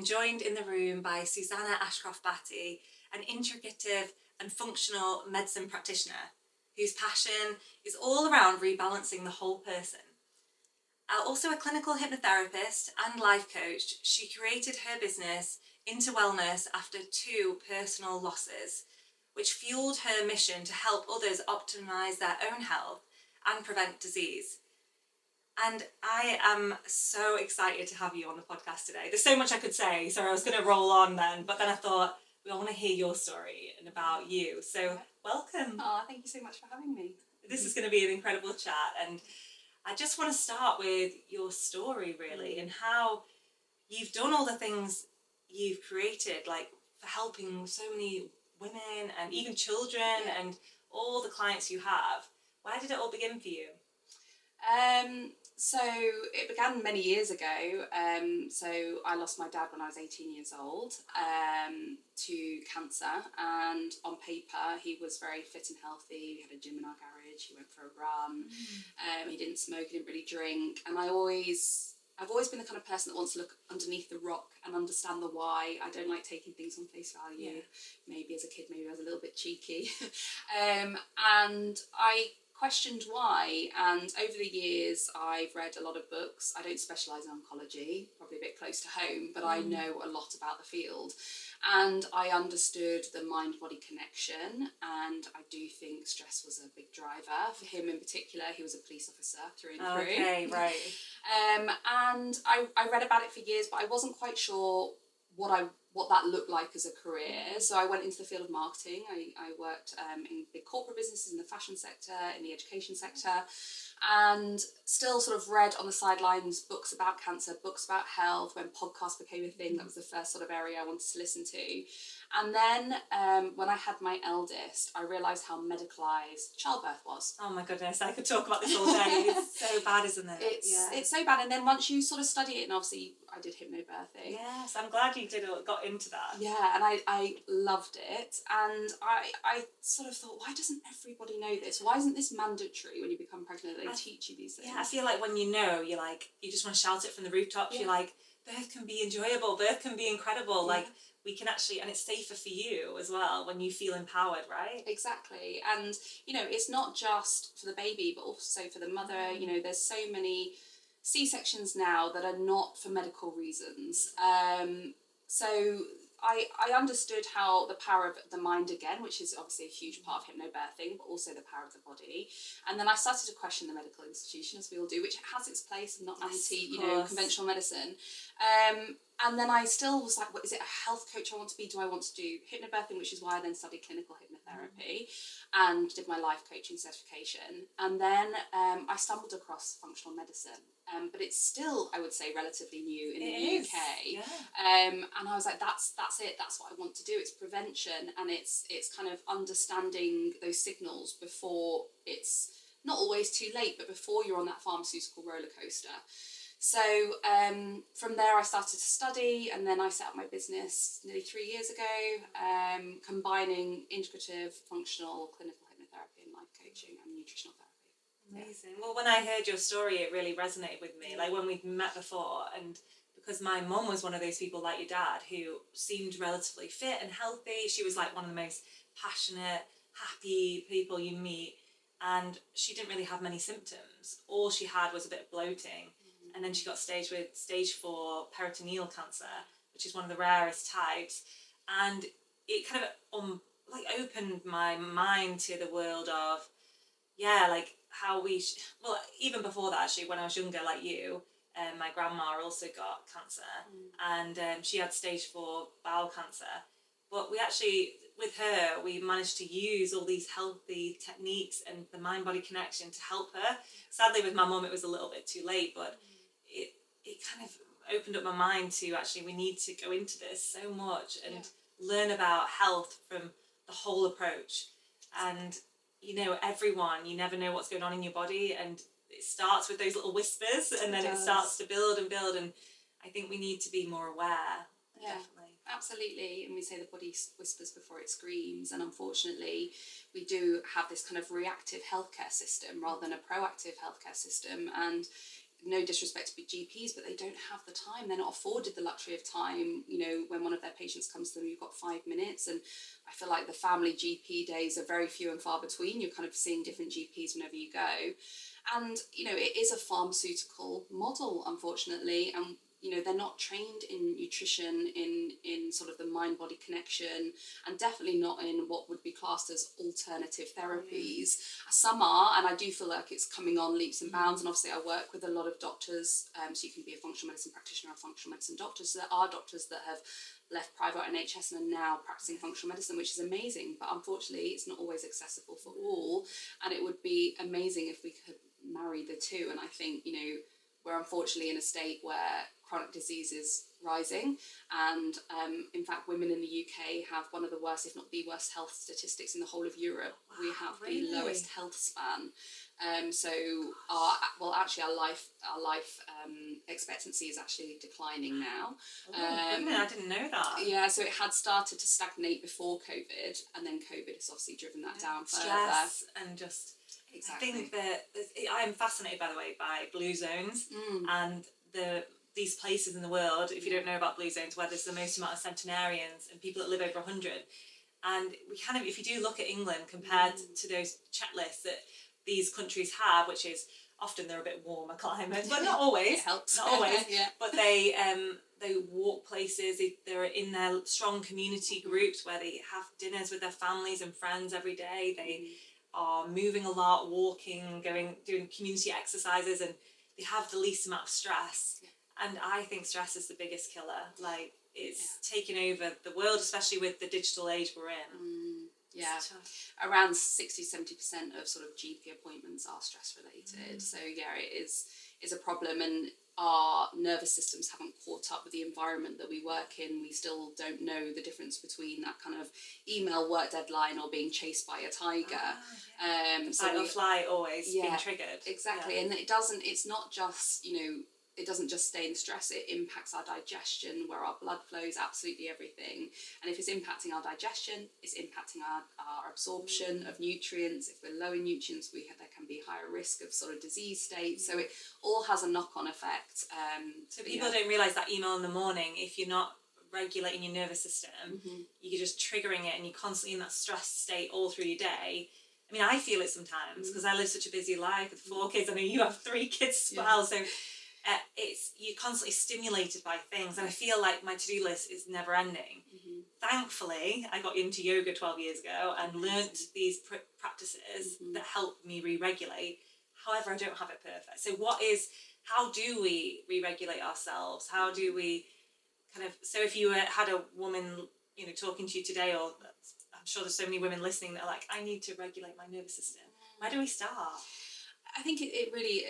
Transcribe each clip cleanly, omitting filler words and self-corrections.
joined in the room by Susannah Ashcroft Batty, an integrative and functional medicine practitioner whose passion is all around rebalancing the whole person. Also a clinical hypnotherapist and life coach, she created her business Into Wellness after 2 personal losses, which fueled her mission to help others optimise their own health and prevent disease. And I am so excited to have you on the podcast today. There's so much I could say, so I was going to roll on then, but then I thought, we all want to hear your story and about you. So welcome. Oh, thank you so much for having me. This is going to be an incredible chat, and I just want to start with your story, really, and how you've done all the things you've created, like for helping so many women and even children and all the clients you have. Where did it all begin for you? So it began many years ago. So I lost my dad when I was 18 years old to cancer, and on paper he was very fit and healthy. We had a gym in our garage, he went for a run, he didn't smoke, he didn't really drink, and I've always been the kind of person that wants to look underneath the rock and understand the why. I don't like taking things on face value. Maybe as a kid, maybe I was a little bit cheeky. And I questioned why, and over the years I've read a lot of books. I don't specialise in oncology, probably a bit close to home, but I know a lot about the field, and I understood the mind-body connection, and I do think stress was a big driver for him in particular. He was a police officer through and through. Okay, right. And I read about it for years, but I wasn't quite sure what that looked like as a career. So I went into the field of marketing. I worked in big corporate businesses, in the fashion sector, in the education sector, and still sort of read on the sidelines books about cancer, books about health. When podcasts became a thing, that was the first sort of area I wanted to listen to. And then when I had my eldest, I realised how medicalised childbirth was. Oh my goodness, I could talk about this all day. It's so bad, isn't it? It's so bad. And then once you sort of study it, and obviously I did hypnobirthing. Yes, I'm glad you got into that. Yeah, and I loved it. And I sort of thought, why doesn't everybody know this? Why isn't this mandatory when you become pregnant? They teach you these things. Yeah, I feel like when you know, you just want to shout it from the rooftops. You're like, birth can be enjoyable, birth can be incredible. Like, we can actually, and it's safer for you as well when you feel empowered, right? Exactly. And, it's not just for the baby, but also for the mother. There's so many C-sections now that are not for medical reasons. So I understood how the power of the mind again, which is obviously a huge part of hypnobirthing, but also the power of the body. And then I started to question the medical institution, as we all do, which has its place and not conventional medicine. And then I still was like, is it a health coach I want to be? Do I want to do hypnobirthing, which is why I then studied clinical hypnotherapy and did my life coaching certification. And then I stumbled across functional medicine. But it's still, I would say, relatively new in the UK. Yeah. And I was like, that's it. That's what I want to do. It's prevention, and it's kind of understanding those signals before it's not always too late, but before you're on that pharmaceutical roller coaster. So from there I started to study, and then I set up my business nearly 3 years ago, combining integrative, functional, clinical hypnotherapy and life coaching and nutritional therapy. Amazing. Well, when I heard your story, it really resonated with me. Like when we'd met before, and because my mum was one of those people like your dad who seemed relatively fit and healthy. She was like one of the most passionate, happy people you meet, and she didn't really have many symptoms. All she had was a bit of bloating, and then she got staged with stage 4 peritoneal cancer, which is one of the rarest types, and it kind of opened my mind to the world of how even before that, actually, when I was younger, like you, my grandma also got cancer, and she had stage 4 bowel cancer. But we actually, with her, we managed to use all these healthy techniques and the mind-body connection to help her. Sadly, with my mum, it was a little bit too late, but it kind of opened up my mind to actually, we need to go into this so much and learn about health from the whole approach. And everyone, you never know what's going on in your body, and it starts with those little whispers, and then it starts to build and build, and I think we need to be more aware. Definitely. Absolutely. And we say the body whispers before it screams, and unfortunately we do have this kind of reactive healthcare system rather than a proactive healthcare system, and no disrespect to GPs, but they don't have the time. They're not afforded the luxury of time. You know, when one of their patients comes to them, you've got 5 minutes, and I feel like the family GP days are very few and far between. You're kind of seeing different GPs whenever you go. And, you know, it is a pharmaceutical model, unfortunately, and you know, they're not trained in nutrition, in sort of the mind-body connection, and definitely not in what would be classed as alternative therapies. Some are, and I do feel like it's coming on leaps and bounds, and obviously I work with a lot of doctors, so you can be a functional medicine practitioner or a functional medicine doctor, so there are doctors that have left private NHS and are now practicing functional medicine, which is amazing, but unfortunately it's not always accessible for all, and it would be amazing if we could marry the two. And I think, you know, we're unfortunately in a state where chronic disease is rising, and in fact women in the UK have one of the worst, if not the worst, health statistics in the whole of Europe. Wow, we have the lowest health span, so our life expectancy is actually declining now. I didn't know that. Yeah, so it had started to stagnate before COVID, and then COVID has obviously driven that down further. Stress and just... Exactly. I think that I'm fascinated, by the way, by blue zones and these places in the world, if you don't know about blue zones, where there's the most amount of centenarians and people that live over 100. And we kind of, if you do look at England compared to those checklists that these countries have, which is often they're a bit warmer climate, but not always. It helps. Not always. Yeah. But they walk places. They're in their strong community groups where they have dinners with their families and friends every day. They are moving a lot, walking, doing community exercises, and they have the least amount of stress. And I think stress is the biggest killer. Like, it's taken over the world, especially with the digital age we're in. Around 60-70% of sort of GP appointments are stress related. So yeah, it is a problem, and our nervous systems haven't caught up with the environment that we work in. We still don't know the difference between that kind of email work deadline or being chased by a tiger. Fight or flight always being triggered. Exactly, and it's not just, you know, it doesn't just stay in stress, it impacts our digestion, where our blood flows, absolutely everything. And if it's impacting our digestion, it's impacting our absorption of nutrients. If we're low in nutrients, there can be higher risk of sort of disease states. So it all has a knock-on effect. So people don't realise that email in the morning, if you're not regulating your nervous system, you're just triggering it, and you're constantly in that stress state all through your day. I mean, I feel it sometimes because I live such a busy life with 4 kids. I know you have 3 kids as well, so you're constantly stimulated by things, and I feel like my to-do list is never ending. Thankfully, I got into yoga 12 years ago and learnt these practices that help me re-regulate. However, I don't have it perfect. So how do we re-regulate ourselves? How do we so if you had a woman, you know, talking to you today, or I'm sure there's so many women listening that are like, I need to regulate my nervous system. Where do we start? I think it really,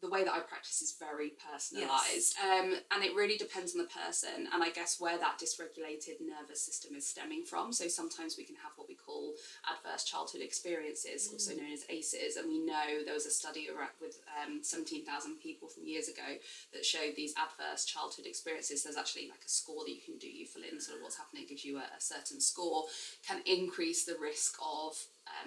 the way that I practice is very personalised, and it really depends on the person, and I guess where that dysregulated nervous system is stemming from. So sometimes we can have what we call adverse childhood experiences, also known as ACEs, and we know there was a study with 17,000 people from years ago that showed these adverse childhood experiences. There's actually like a score that you can do, you fill in sort of what's happening, it gives you a certain score, can increase the risk of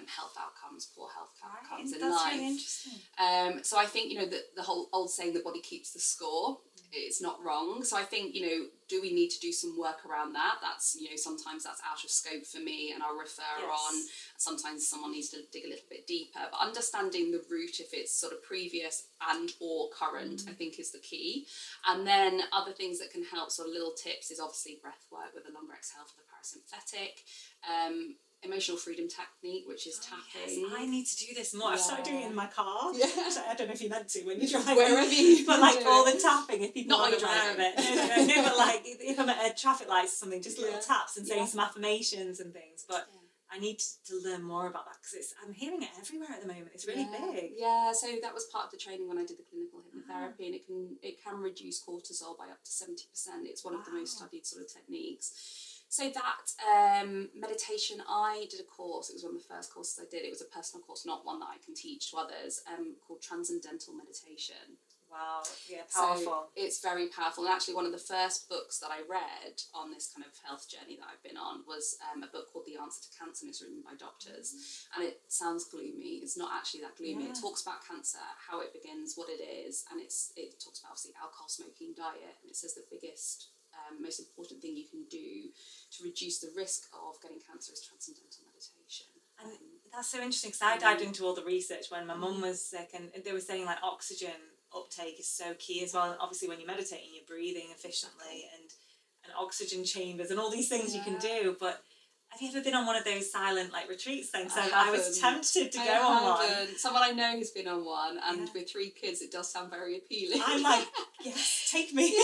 health outcomes, poor health outcomes in life. That's really interesting. So I think, you know, the whole old saying, the body keeps the score, it's not wrong. So I think, you know, do we need to do some work around that? That's, you know, sometimes that's out of scope for me, and I'll refer on. Sometimes someone needs to dig a little bit deeper, but understanding the root, if it's sort of previous and or current, I think is the key. And then other things that can help, sort of little tips, is obviously breath work with a longer exhale for the parasympathetic. Emotional freedom technique, which is tapping. Yes, I need to do this more. I've started doing it in my car. So I don't know if you meant to when you're driving. Wherever you but like all the tapping, if people aren't aware of it. No, but like if I'm at a traffic light or something, just little taps and saying some affirmations and things. But I need to learn more about that, because I'm hearing it everywhere at the moment. It's really big. Yeah, so that was part of the training when I did the clinical hypnotherapy, and it can reduce cortisol by up to 70%. It's one of the most studied sort of techniques. So that meditation, I did a course, it was one of the first courses I did, it was a personal course, not one that I can teach to others, called Transcendental Meditation. Wow, yeah, powerful. So it's very powerful. And actually one of the first books that I read on this kind of health journey that I've been on was a book called The Answer to Cancer, and it's written by doctors. And it sounds gloomy. It's not actually that gloomy. It talks about cancer, how it begins, what it is, and it talks about obviously alcohol, smoking, diet, and it says the biggest, most important thing you can do to reduce the risk of getting cancer is transcendental meditation. And that's so interesting because I dived into all the research when my mum was sick, and they were saying like oxygen uptake is so key as well. And obviously when you're meditating, you're breathing efficiently, and oxygen chambers and all these things you can do. But have you ever been on one of those silent like retreats then? So I was tempted to go on one. Someone I know has been on one, and with 3 kids, it does sound very appealing. I'm like, yes, take me.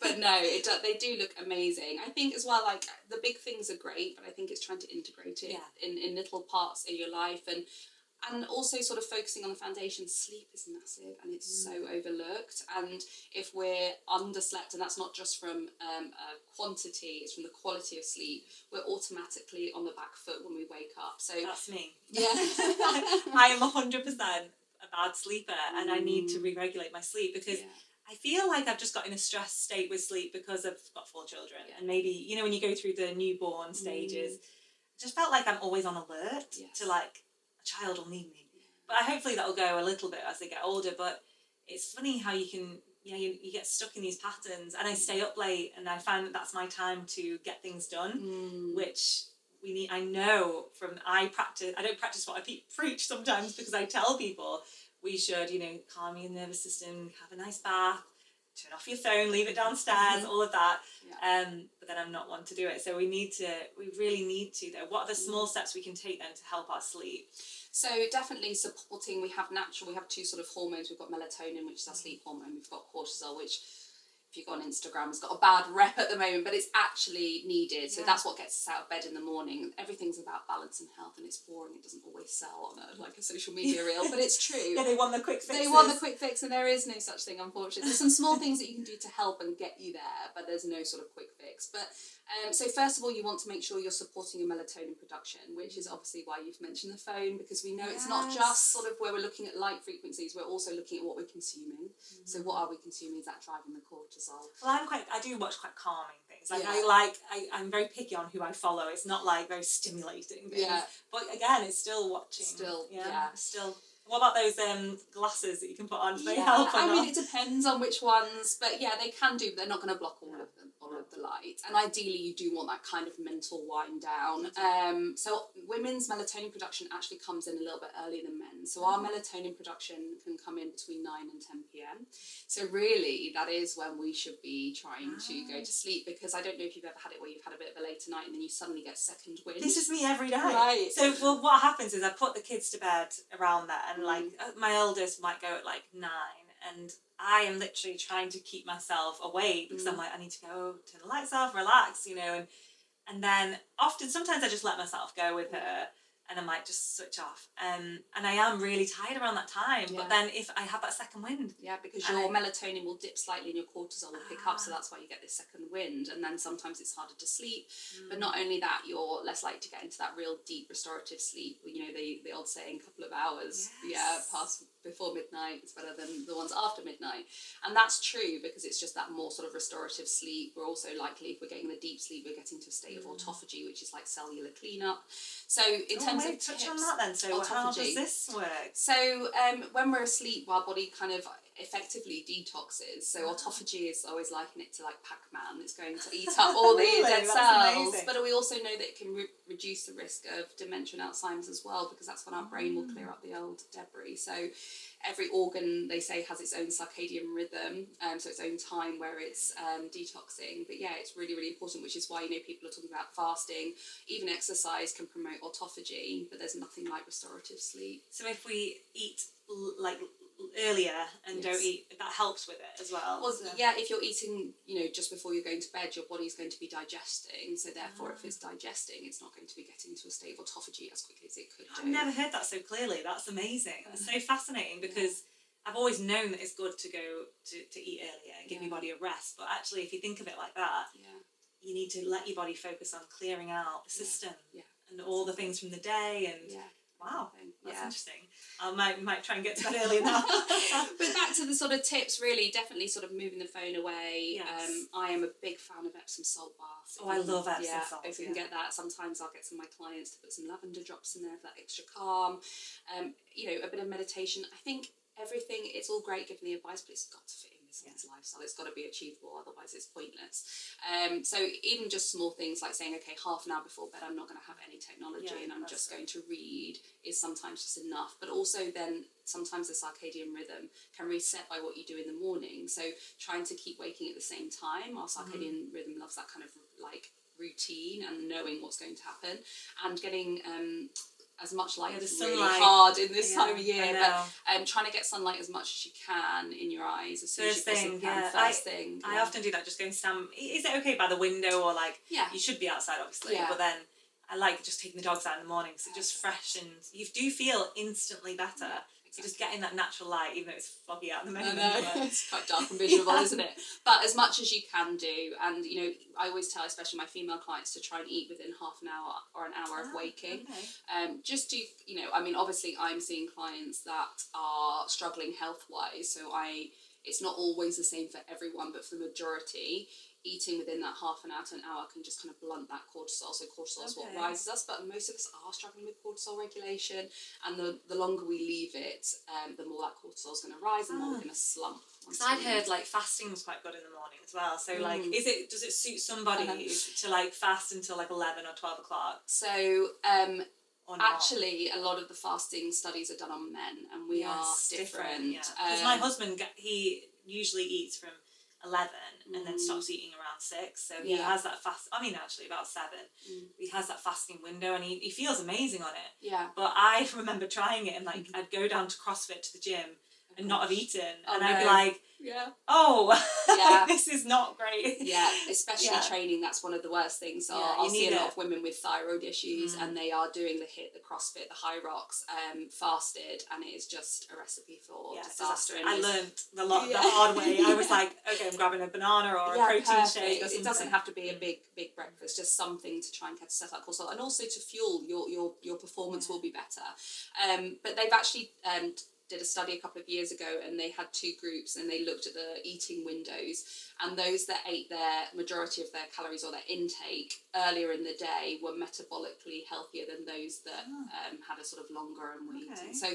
But no, they do look amazing. I think as well, like the big things are great, but I think it's trying to integrate it in little parts in your life, and also sort of focusing on the foundation. Sleep is massive, and it's so overlooked. And if we're underslept, and that's not just from quantity, it's from the quality of sleep, we're automatically on the back foot when we wake up. So that's me. Yeah. I am 100% a bad sleeper, and I need to re-regulate my sleep because I feel like I've just got in a stressed state with sleep because I've got 4 children, and maybe, you know, when you go through the newborn stages, I just felt like I'm always on alert to like, a child will need me. But hopefully that'll go a little bit as they get older. But it's funny how you can, you get stuck in these patterns, and I stay up late, and I find that that's my time to get things done, which we need. I know I don't practice what I preach sometimes, because I tell people we should, calm your nervous system, have a nice bath, turn off your phone, leave it downstairs, all of that. But then I'm not one to do it. So we really need to, though. What are the small steps we can take then to help our sleep? So definitely supporting, we have 2 sort of hormones. We've got melatonin, which is our sleep hormone. We've got cortisol, which, if you go on Instagram, has got a bad rep at the moment, but it's actually needed. So that's what gets us out of bed in the morning. Everything's about balance and health, and it's boring. It doesn't always sell on a social media reel, but it's true. They want the quick fix. They want the quick fix, and there is no such thing, unfortunately. There's some small things that you can do to help and get you there, but there's no sort of quick fix. But so first of all, you want to make sure you're supporting your melatonin production, which is obviously why you've mentioned the phone, because we know it's not just sort of where we're looking at light frequencies, we're also looking at what we're consuming. So what are we consuming? Is that driving the cortisol? Well, I do watch quite calming things. I'm very picky on who I follow. It's not like very stimulating things. But again, it's still watching. Still. What about those glasses that you can put on? Do they help? I mean, it depends on which ones, but they can do, but they're not going to block all of the light. And ideally, you do want that kind of mental wind down. So women's melatonin production actually comes in a little bit earlier than men. So our melatonin production can come in between 9 and 10 p.m. So really, that is when we should be trying to go to sleep, because I don't know if you've ever had it where you've had a bit of a later night and then you suddenly get second wind. This is me every day. Right. So what happens is I put the kids to bed around then. Like my eldest might go at like 9, and I am literally trying to keep myself awake because I'm like, I need to go turn the lights off, relax, and then sometimes I just let myself go with her, and I might just switch off. And I am really tired around that time. But then if I have that second wind. Yeah, because your melatonin will dip slightly and your cortisol will pick up, so that's why you get this second wind. And then sometimes it's harder to sleep. But not only that, you're less likely to get into that real deep restorative sleep. The old saying, couple of hours, past before midnight is better than the ones after midnight. And that's true, because it's just that more sort of restorative sleep. We're also likely, if we're getting the deep sleep, we're getting to a state of autophagy, which is like cellular cleanup. So in terms of touch tips, on that then. So how does this work? So when we're asleep, our body kind of effectively detoxes. So autophagy is always liken it to like Pac-Man. It's going to eat up all the dead cells. Amazing. But we also know that it can reduce the risk of dementia and Alzheimer's as well, because that's when our brain will clear up the old debris. So every organ, they say, has its own circadian rhythm, so its own time where it's detoxing. But it's really, really important, which is why people are talking about fasting. Even exercise can promote autophagy, but there's nothing like restorative sleep. So if we eat like earlier and don't eat, that helps with it as well. Well, if you're eating, just before you're going to bed, your body's going to be digesting. So therefore, if it's digesting, it's not going to be getting to a state of autophagy as quickly as it could do. I've never heard that so clearly. That's amazing. That's so fascinating, because I've always known that it's good to go to eat earlier and give your body a rest. But actually, if you think of it like that, you need to let your body focus on clearing out the system and all the things from the day. And Wow, that's Yeah. interesting. I might try and get to bed early now. But back to the sort of tips, really, definitely sort of moving the phone away. Yes. I am a big fan of Epsom salt baths. Oh, I love Epsom salt. If we can get that, sometimes I'll get some of my clients to put some lavender drops in there for that extra calm. A bit of meditation. I think everything, it's all great giving the advice, but it's got to fit in with someone's lifestyle. It's got to be achievable, otherwise it's pointless. So even just small things like saying, okay, half an hour before bed I'm not going to have any technology and I'm just going to read is sometimes just enough. But also then sometimes the circadian rhythm can reset by what you do in the morning. So trying to keep waking at the same time. Our circadian rhythm loves that kind of like routine and knowing what's going to happen, and getting as much light is really hard in this time of year, but trying to get sunlight as much as you can in your eyes as soon as you possibly can. First thing. I often do that, just going stand. Is it okay by the window, or like you should be outside obviously, but then I like just taking the dogs out in the morning, so just fresh, and you do feel instantly better. You're just getting that natural light, even though it's foggy out in the moment. I know, it's quite dark and miserable, isn't it? But as much as you can do, and I always tell, especially my female clients, to try and eat within half an hour or an hour of waking. Just to, obviously I'm seeing clients that are struggling health-wise, so it's not always the same for everyone, but for the majority, eating within that half an hour to an hour can just kind of blunt that cortisol. So cortisol is what rises us, but most of us are struggling with cortisol regulation, and the longer we leave it, the more that cortisol is going to rise, and the more we're going to slump. Because I'd heard like fasting was quite good in the morning as well. So like, does it suit somebody to like fast until like 11 or 12 o'clock? So actually, a lot of the fasting studies are done on men, and we are different. Because my husband, he usually eats from 11 and then stops eating around 6, so he has that actually about 7 he has that fasting window, and he feels amazing on it. But I remember trying it, and like I'd go down to CrossFit to the gym and not have eaten, and I'd be like, this is not great. Especially training, that's one of the worst things. I'll see a lot of women with thyroid issues, and they are doing the CrossFit, the high rocks, fasted, and it is just a recipe for disaster. And I learned the hard way. I was like, okay, I'm grabbing a banana or a protein shake or something. It doesn't have to be a big breakfast, just something to try and set that cortisol, and also to fuel your performance will be better. But they've actually did a study a couple of years ago, and they had 2 groups, and they looked at the eating windows, and those that ate their majority of their calories or their intake earlier in the day were metabolically healthier than those that had a sort of longer and were eating. So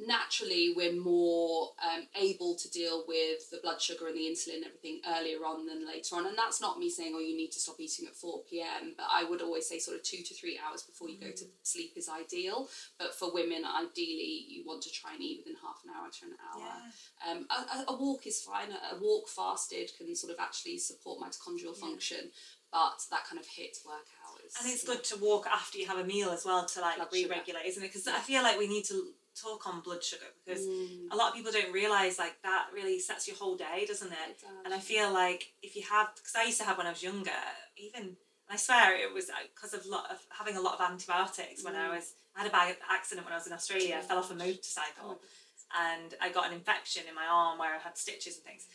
naturally we're more able to deal with the blood sugar and the insulin and everything earlier on than later on. And that's not me saying, you need to stop eating at 4 p.m, but I would always say sort of 2 to 3 hours before you go to sleep is ideal. But for women, ideally you want to try and eat within half an hour to an hour. A walk is fine. A walk fasted can sort of actually support mitochondrial function, but that kind of HIIT workout is... And it's good to walk after you have a meal as well, to like re-regulate, isn't it? Because I feel like we need to talk on blood sugar, because a lot of people don't realise like that really sets your whole day, doesn't it? And I feel like if you have, because I used to have when I was younger, even, I swear it was because of having a lot of antibiotics when I had a bad accident when I was in Australia. I fell off a motorcycle and I got an infection in my arm where I had stitches and things,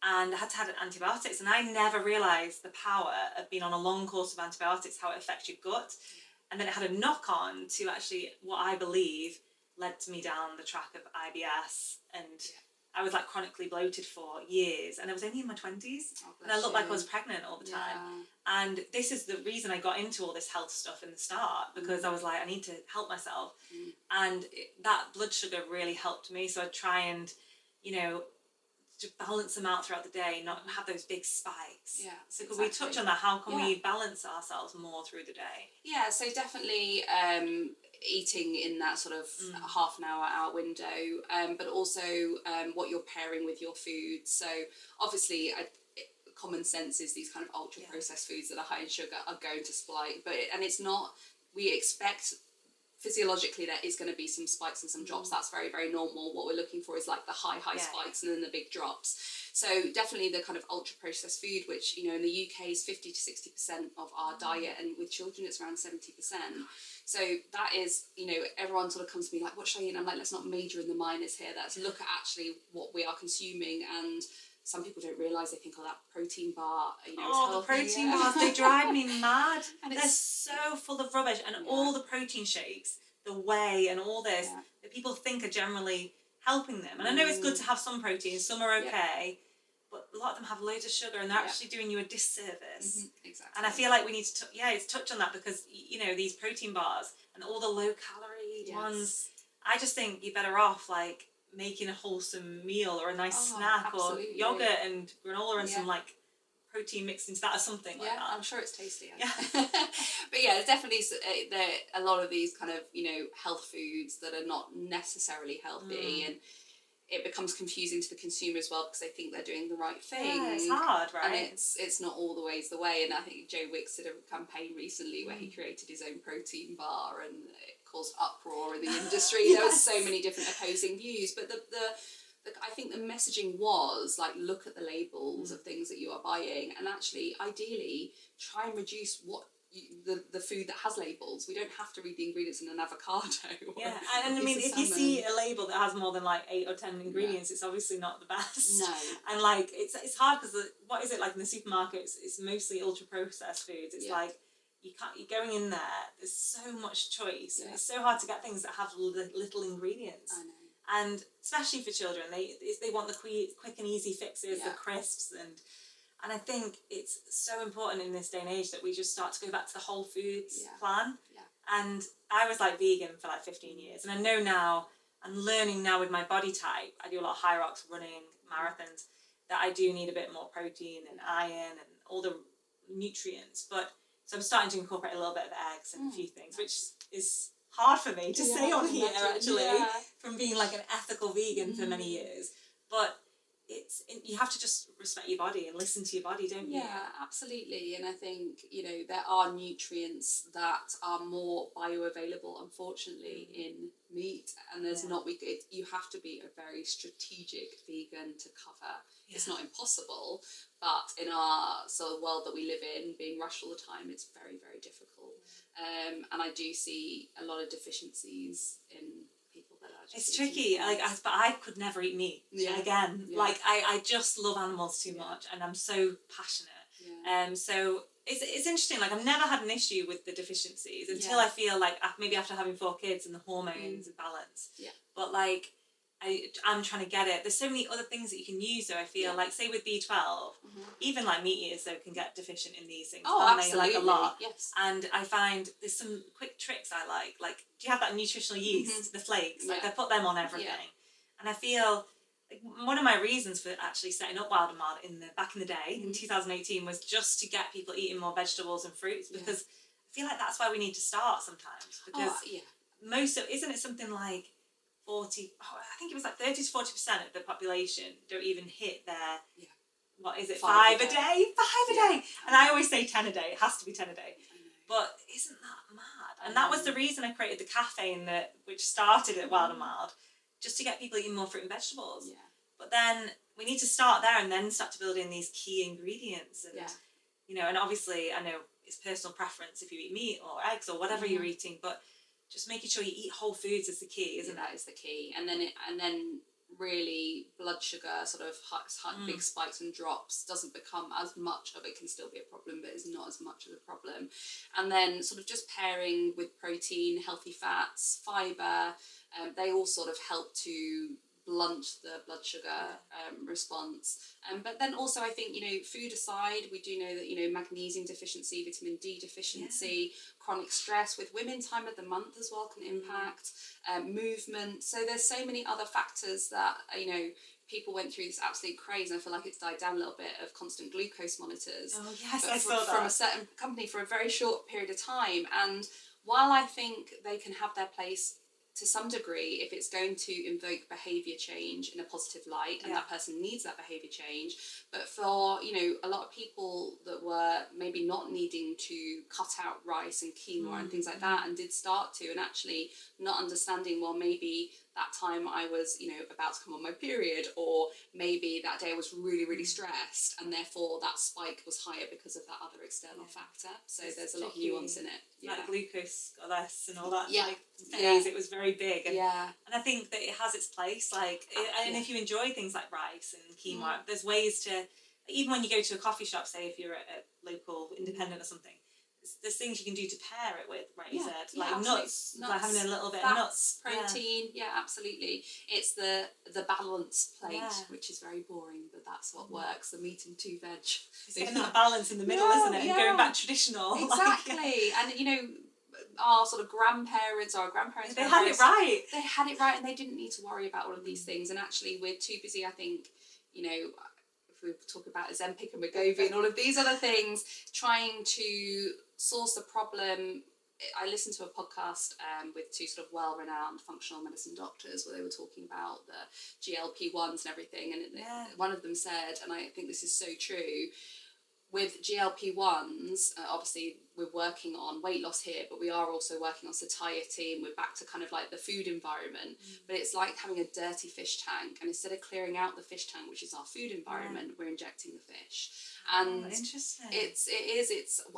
and I had to have antibiotics, and I never realised the power of being on a long course of antibiotics, how it affects your gut. And then it had a knock on to actually what I believe led to me down the track of IBS, and I was like chronically bloated for years, and I was only in my 20s, and I looked like I was pregnant all the time. And this is the reason I got into all this health stuff in the start, because I was like, I need to help myself, and that blood sugar really helped me. So I try and to balance them out throughout the day, not have those big spikes. So could we touch on that? How can we balance ourselves more through the day? So definitely eating in that sort of half an hour window, but also what you're pairing with your food. So obviously common sense is these kind of ultra processed foods that are high in sugar are going to spike, and it's not, we expect physiologically there is going to be some spikes and some drops. That's very, very normal. What we're looking for is like the high spikes and then the big drops. So definitely the kind of ultra processed food, which in the UK is 50 to 60% of our diet, and with children it's around 70%. So that is, everyone sort of comes to me like, what should I eat? And I'm like, let's not major in the minors here. Let's look at actually what we are consuming. And some people don't realise, they think, that protein bar, is healthy. The protein bars, they drive me mad. And they're so full of rubbish. And all the protein shakes, the whey and all this Yeah. that people think are generally helping them. And I know it's good to have some protein, some are okay, but a lot of them have loads of sugar and they're actually doing you a disservice. Exactly. And I feel like we need to touch on that, because you know, these protein bars and all the low calorie ones, I just think you're better off like making a wholesome meal or a nice snack, absolutely. or yogurt and granola and some like protein mixed into that or something like that. I'm sure it's tasty. But yeah, there's definitely a lot of these kind of, you know, health foods that are not necessarily healthy, and it becomes confusing to the consumer as well, because they think they're doing the right thing. Yeah, it's hard, right? And it's not all the ways the way. And I think Joe Wicks did a campaign recently where he created his own protein bar, and it caused uproar in the industry. There was so many different opposing views, but I think the messaging was like, look at the labels of things that you are buying, and actually, ideally, try and reduce the food that has labels. We don't have to read the ingredients in an avocado. Yeah, and I mean, if you see a label that has more than like 8 or 10 ingredients, it's obviously not the best. No. And like, it's hard, because what is it like in the supermarkets? It's mostly ultra processed foods. It's like, you're going in there, there's so much choice, and it's so hard to get things that have little ingredients. I know. And especially for children, they want the quick and easy fixes, the crisps, and I think it's so important in this day and age that we just start to go back to the whole foods plan. Yeah. And I was like vegan for like 15 years, and I know now, I'm learning now with my body type, I do a lot of high rocks, running, marathons, that I do need a bit more protein and iron and all the nutrients. But so I'm starting to incorporate a little bit of eggs and a few things, which is hard for me to say on here, actually, from being like an ethical vegan for many years. But you have to just respect your body and listen to your body, don't you? Yeah, absolutely. And I think, you know, there are nutrients that are more bioavailable, unfortunately, in meat, and there's you have to be a very strategic vegan to cover. It's not impossible, but in our sort of world that we live in, being rushed all the time, it's very, very difficult. And I do see a lot of deficiencies in people that are just... It's tricky, but I could never eat meat again. Yeah. Like, I just love animals too much, and I'm so passionate. So it's interesting, like, I've never had an issue with the deficiencies until I feel like, maybe after having 4 kids and the hormones and balance. Yeah. But, like, I'm trying to get it. There's so many other things that you can use, though, I feel like, say with B12, even like meat eaters, though, can get deficient in these things. Oh, absolutely. Like a lot. Yes. And I find there's some quick tricks I like. Like, do you have that nutritional yeast, the flakes? Like, I put them on everything. Yeah. And I feel like one of my reasons for actually setting up Wild and Wild back in the day, in 2018, was just to get people eating more vegetables and fruits, because I feel like that's where we need to start sometimes. Because isn't it something like 40, I think it was like 30 to 40% of the population don't even hit their, what is it, 5 a day? 5 a day! And I always say 10 a day, it has to be 10 a day. But isn't that mad? And that was the reason I created the cafe, which started at Wild and Wild, just to get people eating more fruit and vegetables. Yeah. But then we need to start there and then start to build in these key ingredients. And, you know, and obviously I know it's personal preference if you eat meat or eggs or whatever you're eating, but just making sure you eat whole foods is the key, isn't it? That is the key. And then really blood sugar sort of big spikes and drops doesn't become as much of it, can still be a problem, but it's not as much of a problem. And then sort of just pairing with protein, healthy fats, fibre, they all sort of help to blunt the blood sugar response. But then also I think, you know, food aside, we do know that, you know, magnesium deficiency, vitamin D deficiency, chronic stress with women, time of the month as well can impact, movement. So there's so many other factors that, you know, people went through this absolute craze, and I feel like it's died down a little bit, of constant glucose monitors. Oh yes, I saw that. From a certain company for a very short period of time. And while I think they can have their place to some degree if it's going to invoke behaviour change in a positive light, and that person needs that behaviour change, but for, you know, a lot of people that were maybe not needing to cut out rice and quinoa and things like that, and did start to, and actually not understanding, well, maybe that time I was, you know, about to come on my period, or maybe that day I was really, really stressed, and therefore that spike was higher because of that other external factor. So there's a lot of nuance in it. Like glucose goddess and all that phase, it was very big. And, and I think that it has its place. Like, and if you enjoy things like rice and quinoa, there's ways to, even when you go to a coffee shop, say if you're at a local independent or something, there's things you can do to pair it with, right? Yeah, You said yeah, like nuts, like having a little bit fats, of nuts, protein. Yeah, absolutely. It's the balance plate, Yeah. which is very boring, but that's what works. The meat and 2 veg. It's getting that balance in the middle, isn't it? And going back traditional. Exactly, and you know, our sort of grandparents, our grandparents, they had it right. They had it right, and they didn't need to worry about all of these things. And actually, we're too busy, I think, you know, if we talk about Ozempic and Wegovy and all of these other things, trying to source the problem. I listened to a podcast with 2 sort of well-renowned functional medicine doctors where they were talking about the GLP-1s and everything, and one of them said, and I think this is so true, with GLP-1s, obviously we're working on weight loss here, but we are also working on satiety, and we're back to kind of like the food environment. But it's like having a dirty fish tank, and instead of clearing out the fish tank, which is our food environment, we're injecting the fish. And interesting. It's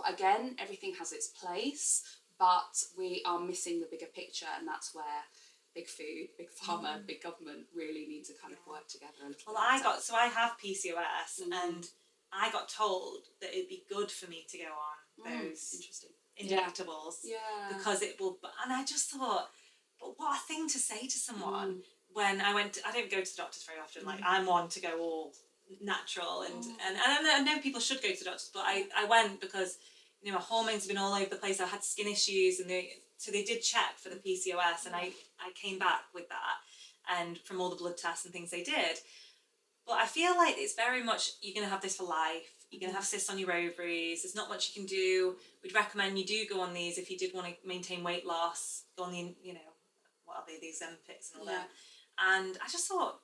again, everything has its place, but we are missing the bigger picture, and that's where big food, big pharma, big government really need to kind of work together. Well, I have PCOS, and I got told that it'd be good for me to go on those injectables because it will. And I just thought, but what a thing to say to someone when I went. I don't go to the doctors very often. Like I'm one to go all natural, and I know people should go to the doctors, but I went because my hormones have been all over the place. I had skin issues, and so they did check for the PCOS, and I came back with that, and from all the blood tests and things they did. But I feel like it's very much, you're going to have this for life. You're going to have cysts on your ovaries. There's not much you can do. We'd recommend you do go on these if you did want to maintain weight loss. Go on the, what are they, the Ozempics and all that. And I just thought,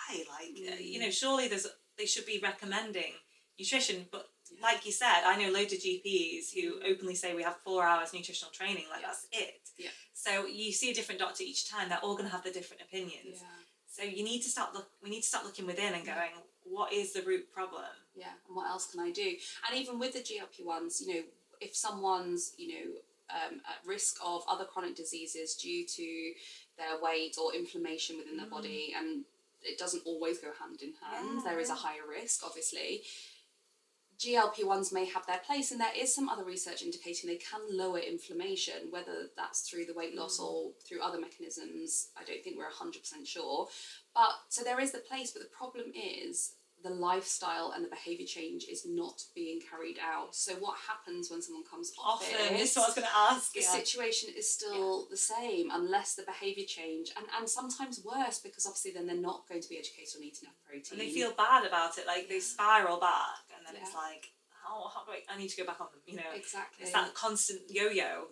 why? Like, surely they should be recommending nutrition. But like you said, I know loads of GPs who openly say we have 4 hours nutritional training. Like, that's it. Yeah. So you see a different doctor each time. They're all going to have the different opinions. Yeah. So we need to start looking within and going, what is the root problem? Yeah, and what else can I do? And even with the GLP-1s, if someone's, at risk of other chronic diseases due to their weight or inflammation within their body, and it doesn't always go hand in hand, there is a higher risk, obviously. GLP-1s may have their place, and there is some other research indicating they can lower inflammation, whether that's through the weight loss or through other mechanisms. I don't think we're 100% sure. But so there is the place, but the problem is the lifestyle and the behaviour change is not being carried out. So what happens when someone comes off it? This is what I was going to ask. The situation is still the same unless the behaviour change, and sometimes worse, because obviously then they're not going to be educated on eating enough protein. And they feel bad about it, like they spiral back, and then it's like, how do I need to go back on them, Exactly. It's that constant yo-yo.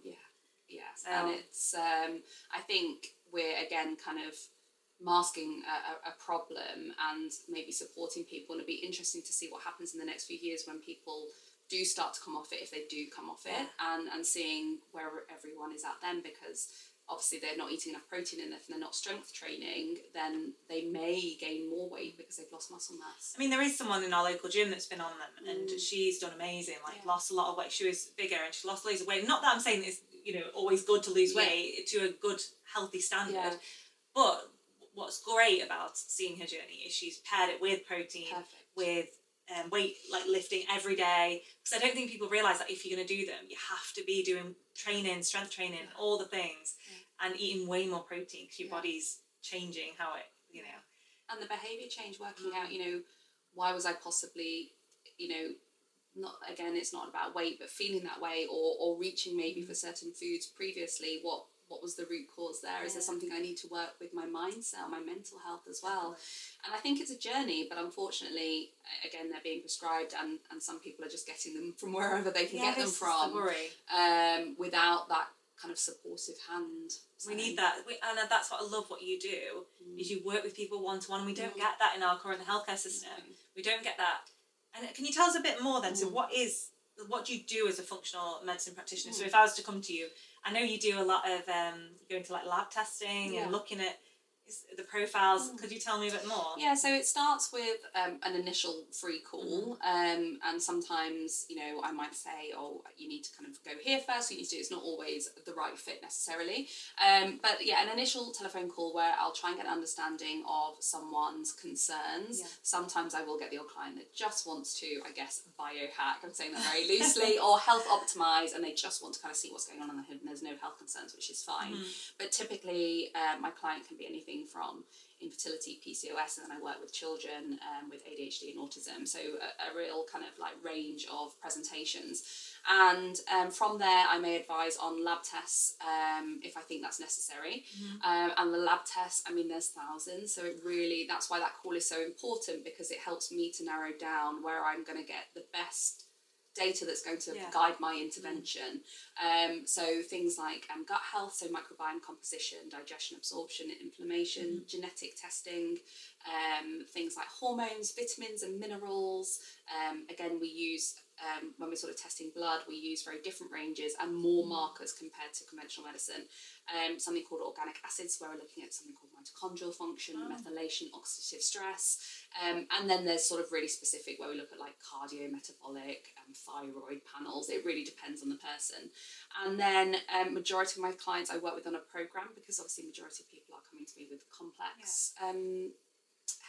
Yes, and it's, I think we're again kind of masking a problem and maybe supporting people, and it'd be interesting to see what happens in the next few years when people do start to come off it, if they do come off it, and seeing where everyone is at then, because obviously they're not eating enough protein, and if they're not strength training, then they may gain more weight because they've lost muscle mass. I mean, there is someone in our local gym that's been on them, and she's done amazing, lost a lot of weight. She was bigger and she lost loads of weight. Not that I'm saying it's always good to lose weight to a good healthy standard, but what's great about seeing her journey is she's paired it with protein, with weight lifting every day, because I don't think people realise that if you're going to do them, you have to be doing training, strength training, all the things, and eating way more protein because your body's changing how it, And the behaviour change, working out, why was I possibly, not, again, it's not about weight, but feeling that way, or reaching maybe for certain foods previously, what was the root cause there? Is there something I need to work with my mindset, my mental health as well? And I think it's a journey, but unfortunately, again, they're being prescribed, and some people are just getting them from wherever they can get them from, without that kind of supportive hand. So. We need that, and that's what I love what you do, is you work with people one-to-one. We don't get that in our current healthcare system. We don't get that. And can you tell us a bit more then? So what do you do as a functional medicine practitioner? So if I was to come to you, I know you do a lot of going to lab testing and looking at the profiles? Could you tell me a bit more? Yeah, so it starts with an initial free call, and sometimes, you know, I might say, oh, you need to kind of go here first, you need to do, it's not always the right fit necessarily, but yeah, an initial telephone call where I'll try and get an understanding of someone's concerns. Sometimes I will get the old client that just wants to, I guess, biohack, I'm saying that very loosely, or health optimize, and they just want to kind of see what's going on in the hood and there's no health concerns, which is fine. But typically my client can be anything from infertility, PCOS, and then I work with children with ADHD and autism, so a real kind of like range of presentations. And from there I may advise on lab tests if I think that's necessary. And the lab tests, I mean, there's thousands, so it really, that's why that call is so important, because it helps me to narrow down where I'm going to get the best data that's going to guide my intervention. So things like gut health, so microbiome composition, digestion, absorption, inflammation, genetic testing, things like hormones, vitamins and minerals. Again, we use, when we're sort of testing blood, we use very different ranges and more markers compared to conventional medicine. Something called organic acids, where we're looking at something called mitochondrial function, methylation, oxidative stress. And then there's sort of really specific where we look at like cardiometabolic, thyroid panels. It really depends on the person. And then majority of my clients I work with on a program, because obviously majority of people are coming to me with complex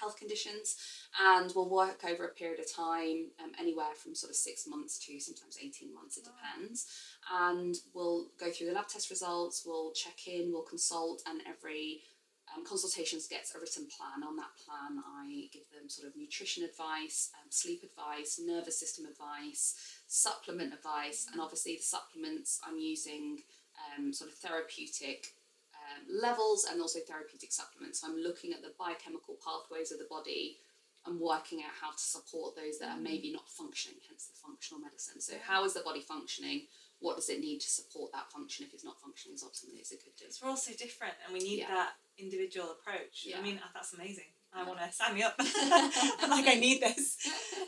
health conditions, and we'll work over a period of time, anywhere from sort of 6 months to sometimes 18 months, it depends. And we'll go through the lab test results, we'll check in, we'll consult, and every consultations gets a written plan. On that plan I give them sort of nutrition advice, sleep advice, nervous system advice, supplement advice, and obviously the supplements I'm using sort of therapeutic levels and also therapeutic supplements. So I'm looking at the biochemical pathways of the body and working out how to support those that are maybe not functioning, hence the functional medicine. So how is the body functioning? What does it need to support that function if it's not functioning as optimally as it could do? We're all so different, and we need that individual approach. I mean, that's amazing. I want to sign me up. I'm like, I need this.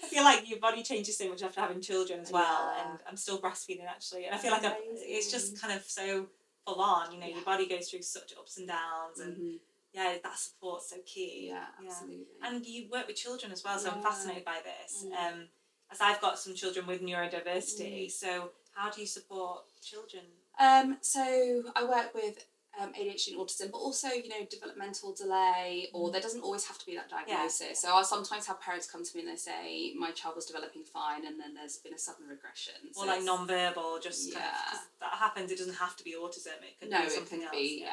I feel like your body changes so much after having children as well, and I'm still breastfeeding actually, and I feel like it's just kind of so full on, you know, your body goes through such ups and downs, and that support's so key. Absolutely. And you work with children as well, so I'm fascinated by this. As I've got some children with neurodiversity, so how do you support children? So I work with ADHD and autism, but also, you know, developmental delay, or there doesn't always have to be that diagnosis. So I sometimes have parents come to me and they say, my child was developing fine and then there's been a sudden regression. So or like non-verbal, just kind of, 'cause that happens, it doesn't have to be autism, it could be something else. Be,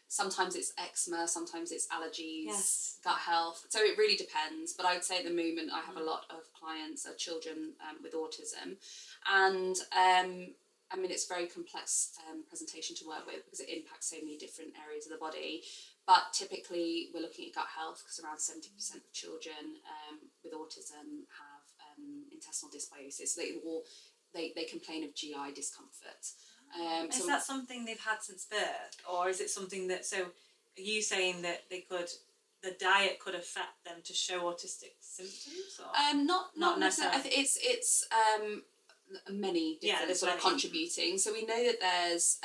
sometimes it's eczema, sometimes it's allergies, gut health, so it really depends. But I would say at the moment I have a lot of clients are children with autism, and I mean, it's very complex presentation to work with because it impacts so many different areas of the body. But typically we're looking at gut health because around 70% of children with autism have intestinal dysbiosis. They complain of GI discomfort. Is that something they've had since birth, or is it something that, so are you saying that the diet could affect them to show autistic symptoms? Or? Not necessarily. I think it's many different sort of contributing. So we know that there's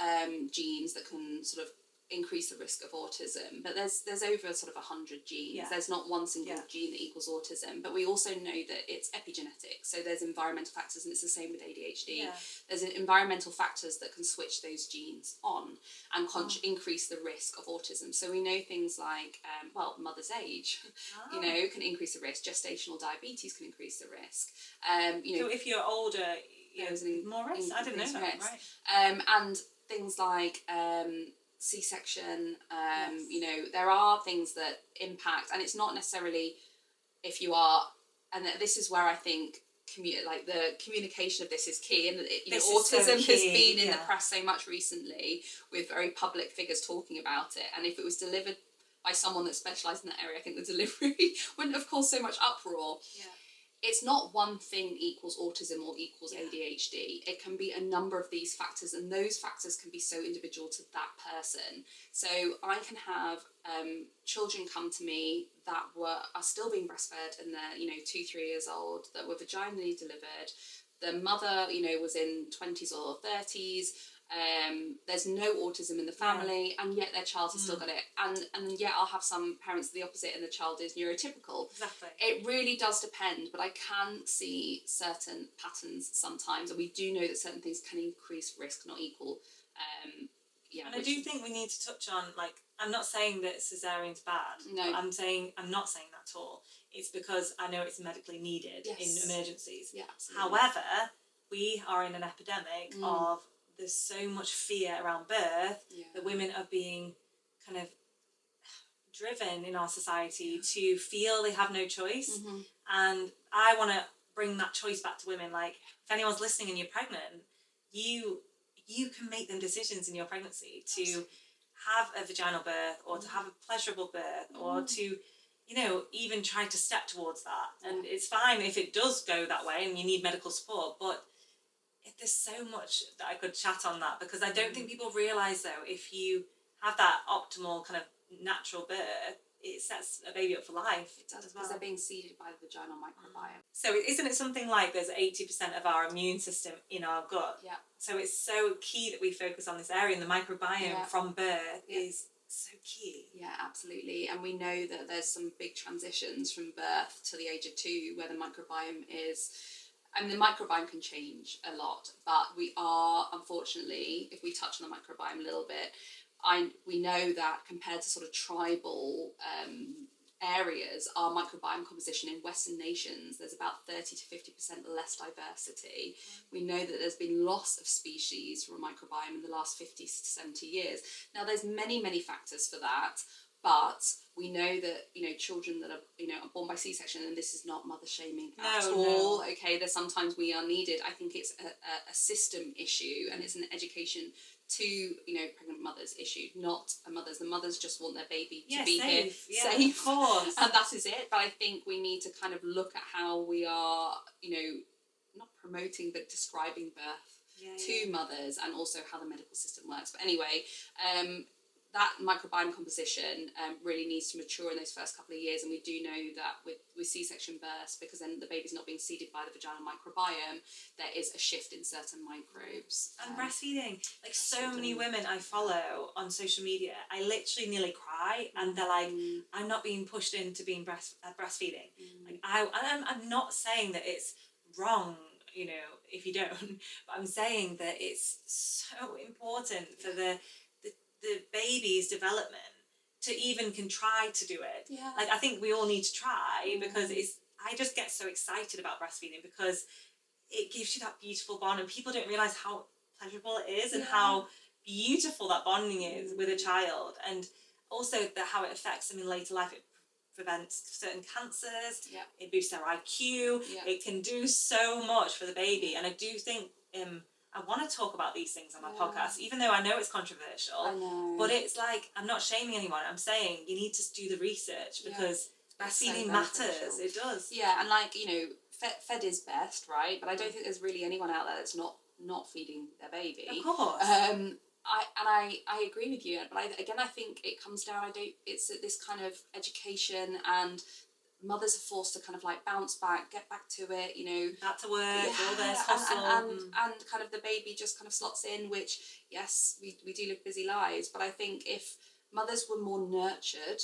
genes that can sort of increase the risk of autism, but there's over sort of 100 genes. There's not one single gene that equals autism, but we also know that it's epigenetic, so there's environmental factors, and it's the same with ADHD. There's environmental factors that can switch those genes on and increase the risk of autism. So we know things like mother's age you know, can increase the risk. Gestational diabetes can increase the risk. You know, so if you're older, there's more risk. I didn't know that. Risk. And things like C-section, you know, there are things that impact, and it's not necessarily if you are, and this is where I think the communication of this is key, and autism has been in the press so much recently with very public figures talking about it, and if it was delivered by someone that specialised in that area, I think the delivery wouldn't have caused so much uproar. It's not one thing equals autism or equals ADHD. It can be a number of these factors, and those factors can be so individual to that person. So I can have children come to me that are still being breastfed, and they're 2-3 years old, that were vaginally delivered. The mother was in 20s or 30s, There's no autism in the family, and yet their child has still got it. And yet I'll have some parents the opposite, and the child is neurotypical. Exactly. It really does depend, but I can see certain patterns sometimes, and we do know that certain things can increase risk, not equal. And I do think we need to touch on, like, I'm not saying that cesarean's bad. No. I'm not saying that at all. It's because I know it's medically needed in emergencies. Yeah, absolutely. However, we are in an epidemic of, there's so much fear around birth that women are being kind of driven in our society to feel they have no choice. And I want to bring that choice back to women. Like, if anyone's listening and you're pregnant, you can make them decisions in your pregnancy to have a vaginal birth, or to have a pleasurable birth, or to, you know, even try to step towards that. And it's fine if it does go that way and you need medical support, but there's so much that I could chat on that, because I don't think people realise, though, if you have that optimal kind of natural birth, it sets a baby up for life. It does, because they're being seeded by the vaginal microbiome. So isn't it something like there's 80% of our immune system in our gut? Yeah. So it's so key that we focus on this area, and the microbiome from birth is so key. Yeah, absolutely. And we know that there's some big transitions from birth to the age of 2 where the microbiome is... I mean, the microbiome can change a lot, but we are, unfortunately, if we touch on the microbiome a little bit, we know that compared to sort of tribal areas, our microbiome composition in Western nations, there's about 30 to 50% less diversity. We know that there's been loss of species from a microbiome in the last 50 to 70 years. Now, there's many, many factors for that, but we know that, you know, children that are, you know, are born by C-section, and this is not mother shaming at all. Okay, there's sometimes we are needed. I think it's a system issue, and it's an education to, you know, pregnant mothers issue, not a mother's. The mothers just want their baby to be safe. here, safe, of course. and that is it. But I think we need to kind of look at how we are, you know, not promoting but describing birth to mothers, and also how the medical system works. But anyway, that microbiome composition really needs to mature in those first couple of years, and we do know that with C-section births, because then the baby's not being seeded by the vaginal microbiome, there is a shift in certain microbes. And breastfeeding, like so many women I follow on social media, I literally nearly cry, and they're like, I'm not being pushed into being breastfeeding. Like I'm not saying that it's wrong, you know, if you don't, but I'm saying that it's so important for the baby's development to even can try to do it. Yeah. Like, I think we all need to try, because I just get so excited about breastfeeding, because it gives you that beautiful bond, and people don't realise how pleasurable it is and how beautiful that bonding is with a child, and also how it affects them in later life. It prevents certain cancers, it boosts their IQ, it can do so much for the baby, and I do think I want to talk about these things on my podcast, even though I know it's controversial. But it's like, I'm not shaming anyone. I'm saying you need to do the research, because breastfeeding matters. It does. Yeah, and like, you know, fed is best, right? But I don't think there's really anyone out there that's not feeding their baby. Of course. I agree with you, but I think it comes down. It's this kind of education, and mothers are forced to kind of like bounce back, get back to it, you know. Back to work, all this hustle. And kind of the baby just kind of slots in, which, yes, we do live busy lives, but I think if mothers were more nurtured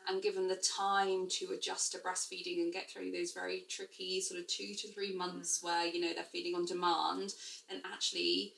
and given the time to adjust to breastfeeding and get through those very tricky sort of 2 to 3 months where, you know, they're feeding on demand, then actually...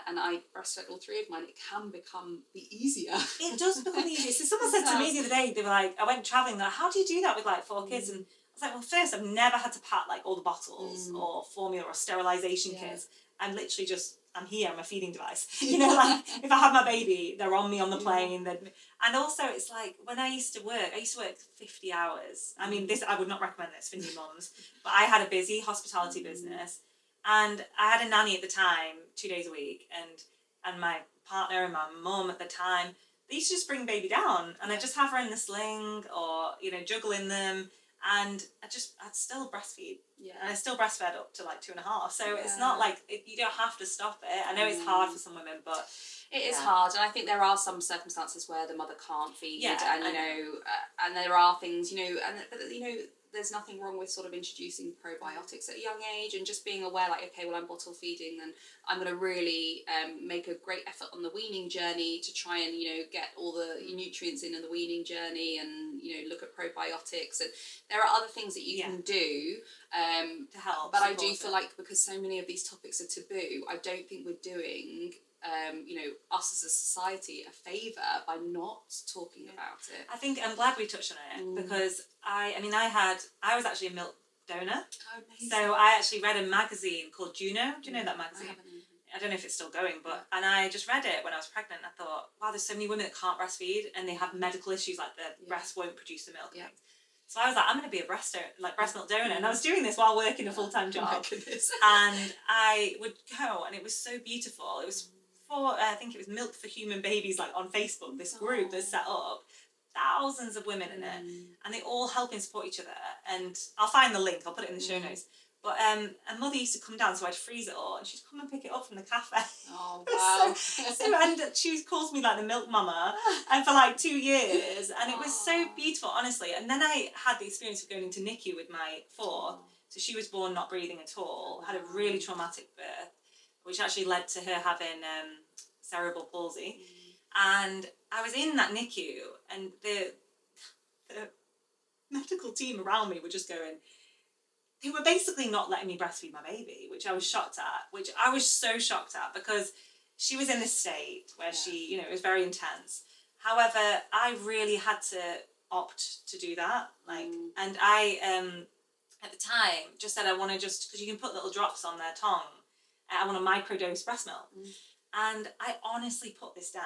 and I breastfed all 3 of mine, it can become easier. It does become easier. So someone said to me the other day, they were like, I went travelling, like, how do you do that with like 4 kids? And I was like, well, first, I've never had to pat like all the bottles or formula or sterilisation kits. I'm literally just, I'm here, I'm a feeding device. You know, like, if I have my baby, they're on me on the plane. And also, it's like, when I used to work 50 hours. I mean, I would not recommend this for new mums, but I had a busy hospitality business. And I had a nanny at the time, 2 days a week, and my partner and my mum at the time, they used to just bring baby down, and I'd just have her in the sling, or, you know, juggling them, and I'd still breastfeed. Yeah. And I still breastfed up to like 2.5, so it's not like, you don't have to stop it. I know it's hard for some women, but... It is hard, and I think there are some circumstances where the mother can't feed, and, you know, and there are things, you know, but, you know, there's nothing wrong with sort of introducing probiotics at a young age, and just being aware, like, okay, well, I'm bottle feeding, then I'm going to really make a great effort on the weaning journey to try and, you know, get all the nutrients in the weaning journey, and, you know, look at probiotics. And there are other things that you can do to help. But I do feel like, because so many of these topics are taboo, I don't think we're doing you know, us as a society a favour by not talking about it. I think I'm glad we touched on it, because I was actually a milk donor. Oh, amazing. So I actually read a magazine called Juno. Do you know that magazine? I don't know if it's still going, but and I just read it when I was pregnant. I thought, wow, there's so many women that can't breastfeed, and they have medical issues, like their breast won't produce the milk. Yeah. So I was like, I'm going to be a breast milk donor, and I was doing this while working a full-time job. Oh my goodness. And I would go, and it was so beautiful. It was for, I think it was Milk for Human Babies, like on Facebook, this group that's set up, thousands of women in it, and they all help and support each other. And I'll find the link, I'll put it in the show notes. But a mother used to come down, so I'd freeze it all, and she'd come and pick it up from the cafe. Oh, wow. and she calls me like the milk mama, and for like 2 years, and it was so beautiful, honestly. And then I had the experience of going into NICU with my fourth, so she was born not breathing at all, had a really traumatic birth, which actually led to her having cerebral palsy. And I was in that NICU, and the medical team around me were just going, they were basically not letting me breastfeed my baby, which I was shocked at, which I was so shocked at, because she was in this state where she, you know, it was very intense. However, I really had to opt to do that. Like, and I, at the time, just said I want to just, because you can put little drops on their tongue, I want to microdose breast milk. And I honestly put this down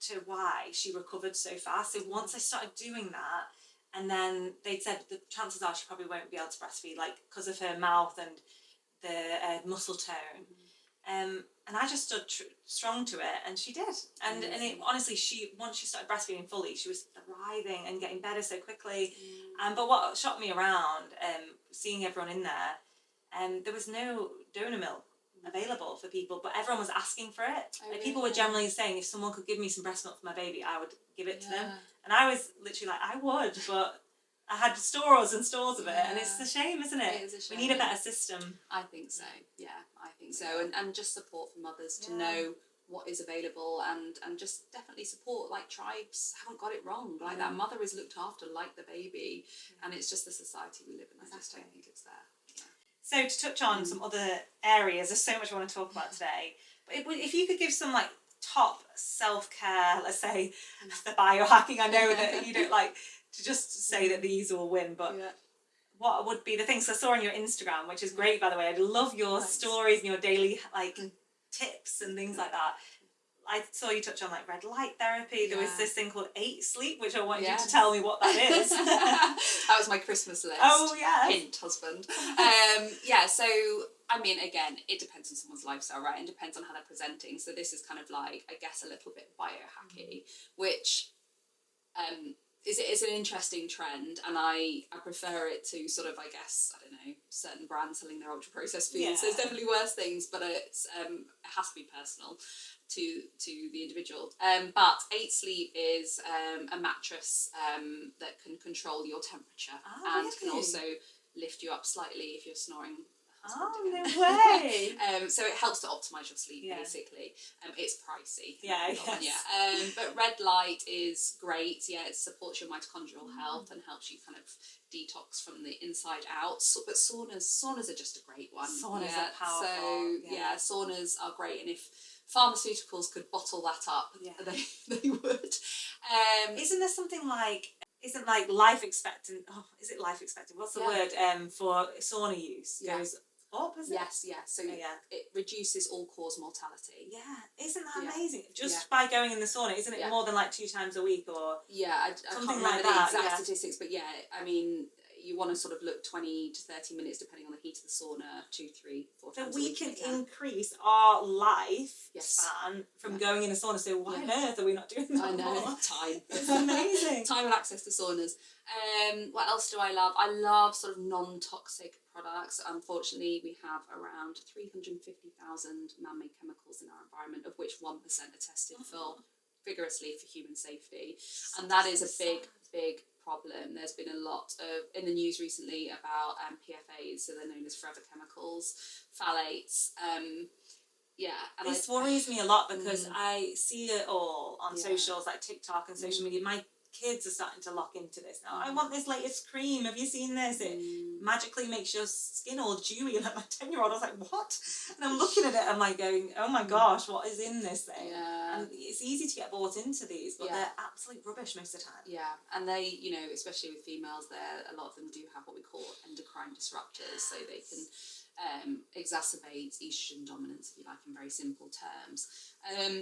to why she recovered so fast. So once I started doing that, and then they'd said the chances are she probably won't be able to breastfeed, like, because of her mouth and the muscle tone. And I just stood strong to it, and she did. And it, honestly, once she started breastfeeding fully, she was thriving and getting better so quickly. But what shocked me around, seeing everyone in there, there was no donor milk available for people, but everyone was asking for it. Like, people were generally saying, if someone could give me some breast milk for my baby, I would give it to them. And I was literally like, I would, but I had stores and stores of it, and it's a shame, isn't it? It is a shame. We need a better system. I think so. Yeah, I think so. And just support for mothers to know what is available, and just definitely support, like, tribes haven't got it wrong. Like, that mother is looked after like the baby, and it's just the society we live in. I just don't think it's there. So to touch on some other areas, there's so much I want to talk about today. But if you could give some, like, top self-care, let's say the biohacking, I know that you don't like to just say that these will win, but what would be the things I saw on your Instagram, which is great, by the way. I love your stories and your daily, like, tips and things like that. I saw you touch on, like, red light therapy. There was this thing called 8 Sleep, which I want you to tell me what that is. That was my Christmas list. Oh, yeah. Hint, husband. So, I mean, again, it depends on someone's lifestyle, right? It depends on how they're presenting. So this is kind of like, I guess, a little bit biohacky, which is an interesting trend, and I prefer it to sort of, I guess, I don't know, certain brands selling their ultra-processed foods. There's definitely worse things, but it has to be personal to the individual. But 8 Sleep is a mattress that can control your temperature and can also lift you up slightly if you're snoring. Oh, no way! So it helps to optimise your sleep, basically. It's pricey. But red light is great. Yeah, it supports your mitochondrial health and helps you kind of detox from the inside out. But saunas are just a great one. Saunas are powerful. So saunas are great, and if pharmaceuticals could bottle that up, they would. Isn't there something like, isn't like life expectant, is it life expectant? What's the word for sauna use? Goes up, is it? Yes. So it reduces all-cause mortality. Yeah, isn't that amazing? Just by going in the sauna, isn't it more than like 2 times a week or? I can't remember the exact statistics, but I mean, you want to sort of look 20 to 30 minutes depending on the heat of the sauna, 2, 3, 4 times a week. So we can increase our life span from going in a sauna, so why on earth are we not doing that? I know, more? time. It's amazing. Time and access to saunas. What else do I love? I love sort of non-toxic products. Unfortunately, we have around 350,000 man-made chemicals in our environment, of which 1% are tested vigorously for human safety. And that is a big problem. There's been a lot in the news recently about PFAs, so they're known as forever chemicals, phthalates. And this worries me a lot because I see it all on socials like TikTok and social media. My kids are starting to lock into this now. I want this latest cream. Have you seen this? It magically makes your skin all dewy. Like my 10-year-old, I was like, what? And I'm looking at it, I'm like going, oh my gosh, what is in this thing? Yeah. And it's easy to get bought into these, but they're absolute rubbish most of the time. Yeah, and they, you know, especially with females, a lot of them do have what we call endocrine disruptors, so they can exacerbate estrogen dominance, if you like, in very simple terms.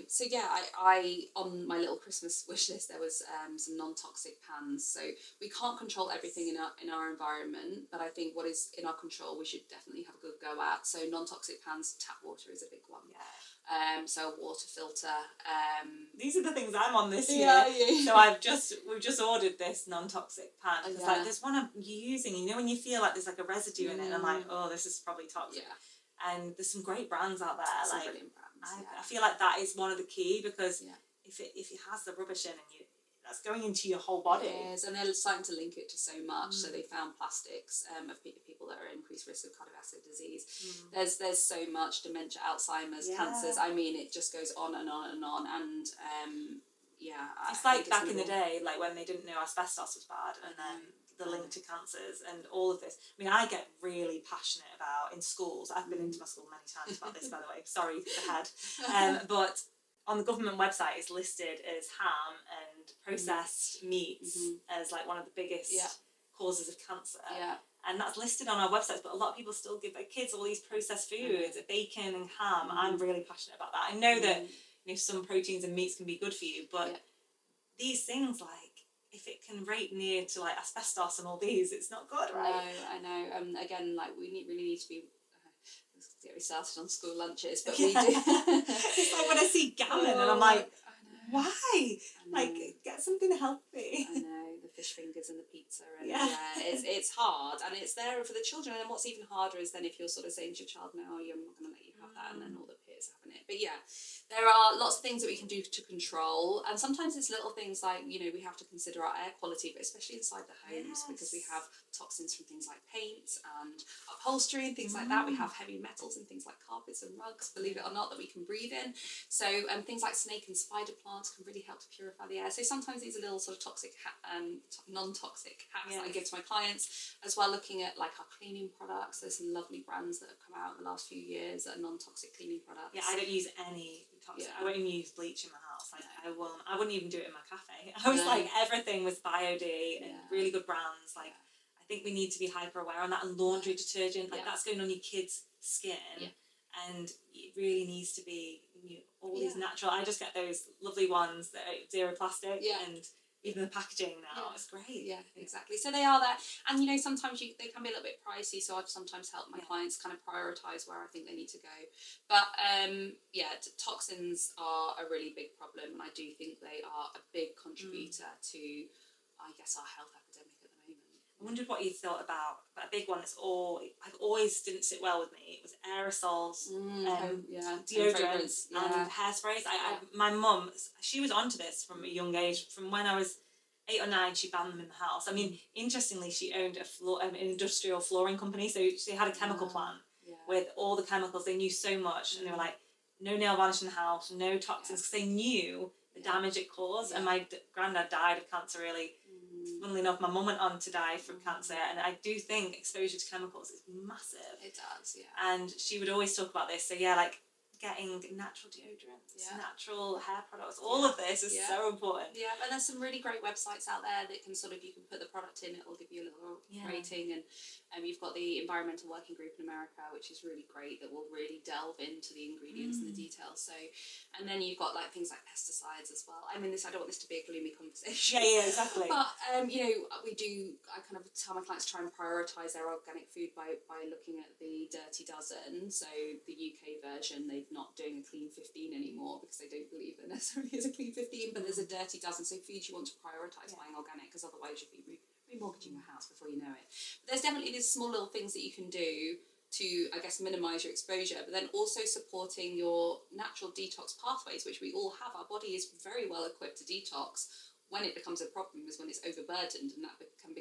So yeah, I on my little Christmas wish list there was some non-toxic pans. So we can't control everything in our environment, but I think what is in our control we should definitely have a good go at. So non-toxic pans, tap water is a big one. Yeah. So a water filter. These are the things I'm on this year. Yeah. So we've just ordered this non-toxic pan because like there's one I'm using. You know when you feel like there's like a residue in it, and I'm like, oh, this is probably toxic. Yeah. And there's some great brands out there. Some like brilliant brands. I feel like that is one of the key because if it has the rubbish in and that's going into your whole body. Yes, and they're starting to link it to so much. So they found plastics of people that are at increased risk of cardiovascular disease. There's so much dementia, Alzheimer's, cancers. I mean, it just goes on and on and on. And it's like back in the day, like when they didn't know asbestos was bad, and then the link to cancers and all of this. I mean, I get really passionate about in schools. I've been into my school many times about this, by the way. Sorry, ahead. But on the government website, it's listed as ham and processed meats as like one of the biggest causes of cancer. Yeah. And that's listed on our websites, but a lot of people still give their kids all these processed foods, bacon and ham. I'm really passionate about that. I know that some proteins and meats can be good for you, but these things, like, if it can rate near to like asbestos and all these, it's not good, right? No, I know. Again, like we really need to be. Let's get me started on school lunches, but we do. It's like when I see gammon and I'm like, why? Like, get something healthy. I know, the fish fingers and the pizza, and it's hard, and it's there for the children. And what's even harder is then if you're sort of saying to your child, no, I'm not going to let you have that, and then all the peers having it. But there are lots of things that we can do to control, and sometimes it's little things like, you know, we have to consider our air quality, but especially inside the homes, because we have toxins from things like paint and upholstery and things like that. We have heavy metals in things like carpets and rugs, believe it or not, that we can breathe in. So things like snake and spider plants can really help to purify the air. So sometimes these are little sort of toxic, non-toxic hacks that I give to my clients, as well, looking at like our cleaning products. There's some lovely brands that have come out in the last few years that are non-toxic cleaning products. Yeah, I don't use any toxic. I won't even use bleach in my house. Like I wouldn't even do it in my cafe. I was like, everything was Bio-D and really good brands. Like I think we need to be hyper aware on that. And laundry detergent, like that's going on your kids' skin, and it really needs to be all these natural. I just get those lovely ones that are zero plastic, and even the packaging now is great. Yeah, exactly. So they are that, and sometimes they can be a little bit pricey. So I've sometimes helped my clients kind of prioritise where I think they need to go. But toxins are a really big problem, and I do think they are a big contributor to, I guess, our health epidemic at the moment. I wondered what you thought about a big one that's I've always didn't sit well with me. It was aerosols, deodorants, and hairsprays. My mum, she was onto this from a young age. From when I was 8 or 9, she banned them in the house. I mean, interestingly, she owned an industrial flooring company, so she had a chemical plant with all the chemicals. They knew so much, and they were like, no nail varnish in the house, no toxins, because they knew the damage it caused. And my granddad died of cancer, really. Funnily enough, my mum went on to die from cancer, and I do think exposure to chemicals is massive. It does, And she would always talk about this. So like getting natural deodorants, natural hair products, all of this is so important. Yeah, and there's some really great websites out there that can you can put the product in, it'll give you a little rating, and you've got the Environmental Working Group in America, which is really great, that will really delve into the ingredients and the details. So, and then you've got like things like pesticides as well. I mean, I don't want this to be a gloomy conversation. Yeah, exactly. But I kind of tell my clients to try and prioritise their organic food by looking at the Dirty Dozen. So the UK version, they're not doing a clean 15 anymore because they don't believe there necessarily is a clean 15, but there's a Dirty Dozen. So foods you want to prioritise buying organic, because otherwise you'll be remortgaging your house before you know it. But there's definitely these small little things that you can do to, I guess, minimise your exposure, but then also supporting your natural detox pathways, which we all have. Our body is very well equipped to detox when it becomes a problem is when it's overburdened, and that can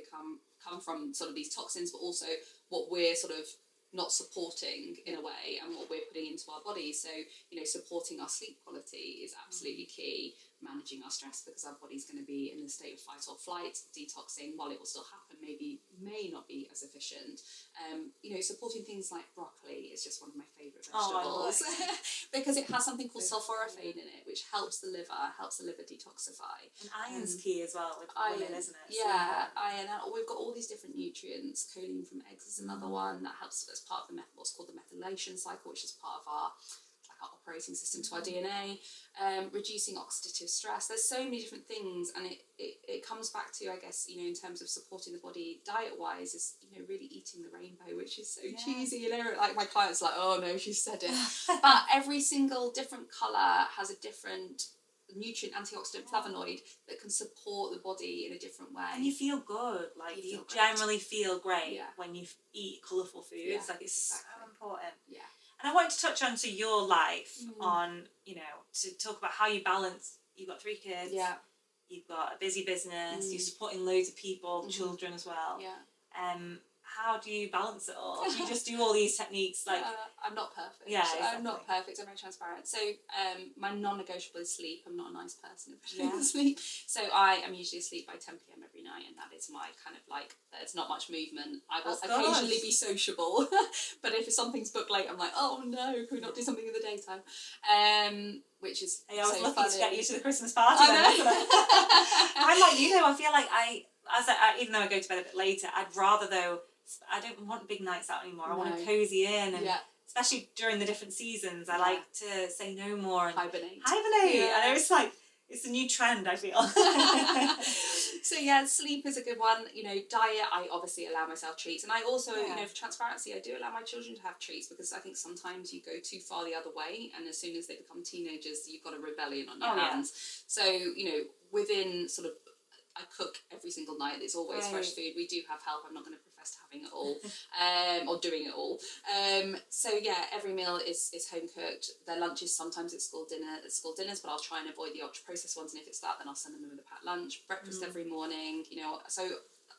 come from sort of these toxins, but also what we're sort of not supporting in a way, and what we're putting into our bodies. So, supporting our sleep quality is absolutely key. Managing our stress, because our body's going to be in the state of fight or flight. Detoxing, while it will still happen, may not be as efficient. Supporting things like broccoli is just one of my favourite vegetables, because it has something called sulforaphane in it, which helps the liver detoxify. And iron's key as well with women, isn't it? Yeah, iron. We've got all these different nutrients. Choline from eggs is another one that helps as part of what's called the methylation cycle, which is part of our operating system to our DNA. Reducing oxidative stress. There's so many different things, and it comes back to, I guess, in terms of supporting the body diet wise, is really eating the rainbow, which is so cheesy. Like my clients are like, oh no, she said it. But every single different colour has a different nutrient, antioxidant, flavonoid that can support the body in a different way. And you feel good. Like you generally feel great when you eat colourful foods. Yeah, like it's so important. Yeah. And I wanted to touch on your life on, to talk about how you balance. You've got 3 kids. Yeah. You've got a busy business. You're supporting loads of people, children as well. Yeah. How do you balance it all? Do you just do all these techniques like? I'm not perfect. Yeah, exactly. I'm not perfect. I'm very transparent. So my non-negotiable is sleep. I'm not a nice person if I don't sleep. So I am usually asleep by 10 p.m. every night, and that is my kind of like. There's not much movement. I will occasionally be sociable, but if something's booked late, I'm like, oh no, can we not do something in the daytime? Which is I was lucky to get you to the Christmas party. I'm like I feel like even though I go to bed a bit later, I'd rather I don't want big nights out anymore. I want to cozy in, and especially during the different seasons, I like to say no more and hibernate. Yeah. I know it's a new trend, I feel. So sleep is a good one. Diet, I obviously allow myself treats, and I also, for transparency, I do allow my children to have treats, because I think sometimes you go too far the other way, and as soon as they become teenagers, you've got a rebellion on your hands. So within sort of, I cook every single night. It's always fresh food. We do have help. I'm not going to profess to having it all, or doing it all. Every meal is home cooked. Their lunches, sometimes it's school dinners, but I'll try and avoid the ultra processed ones. And if it's that, then I'll send them with a packed lunch. Breakfast every morning. So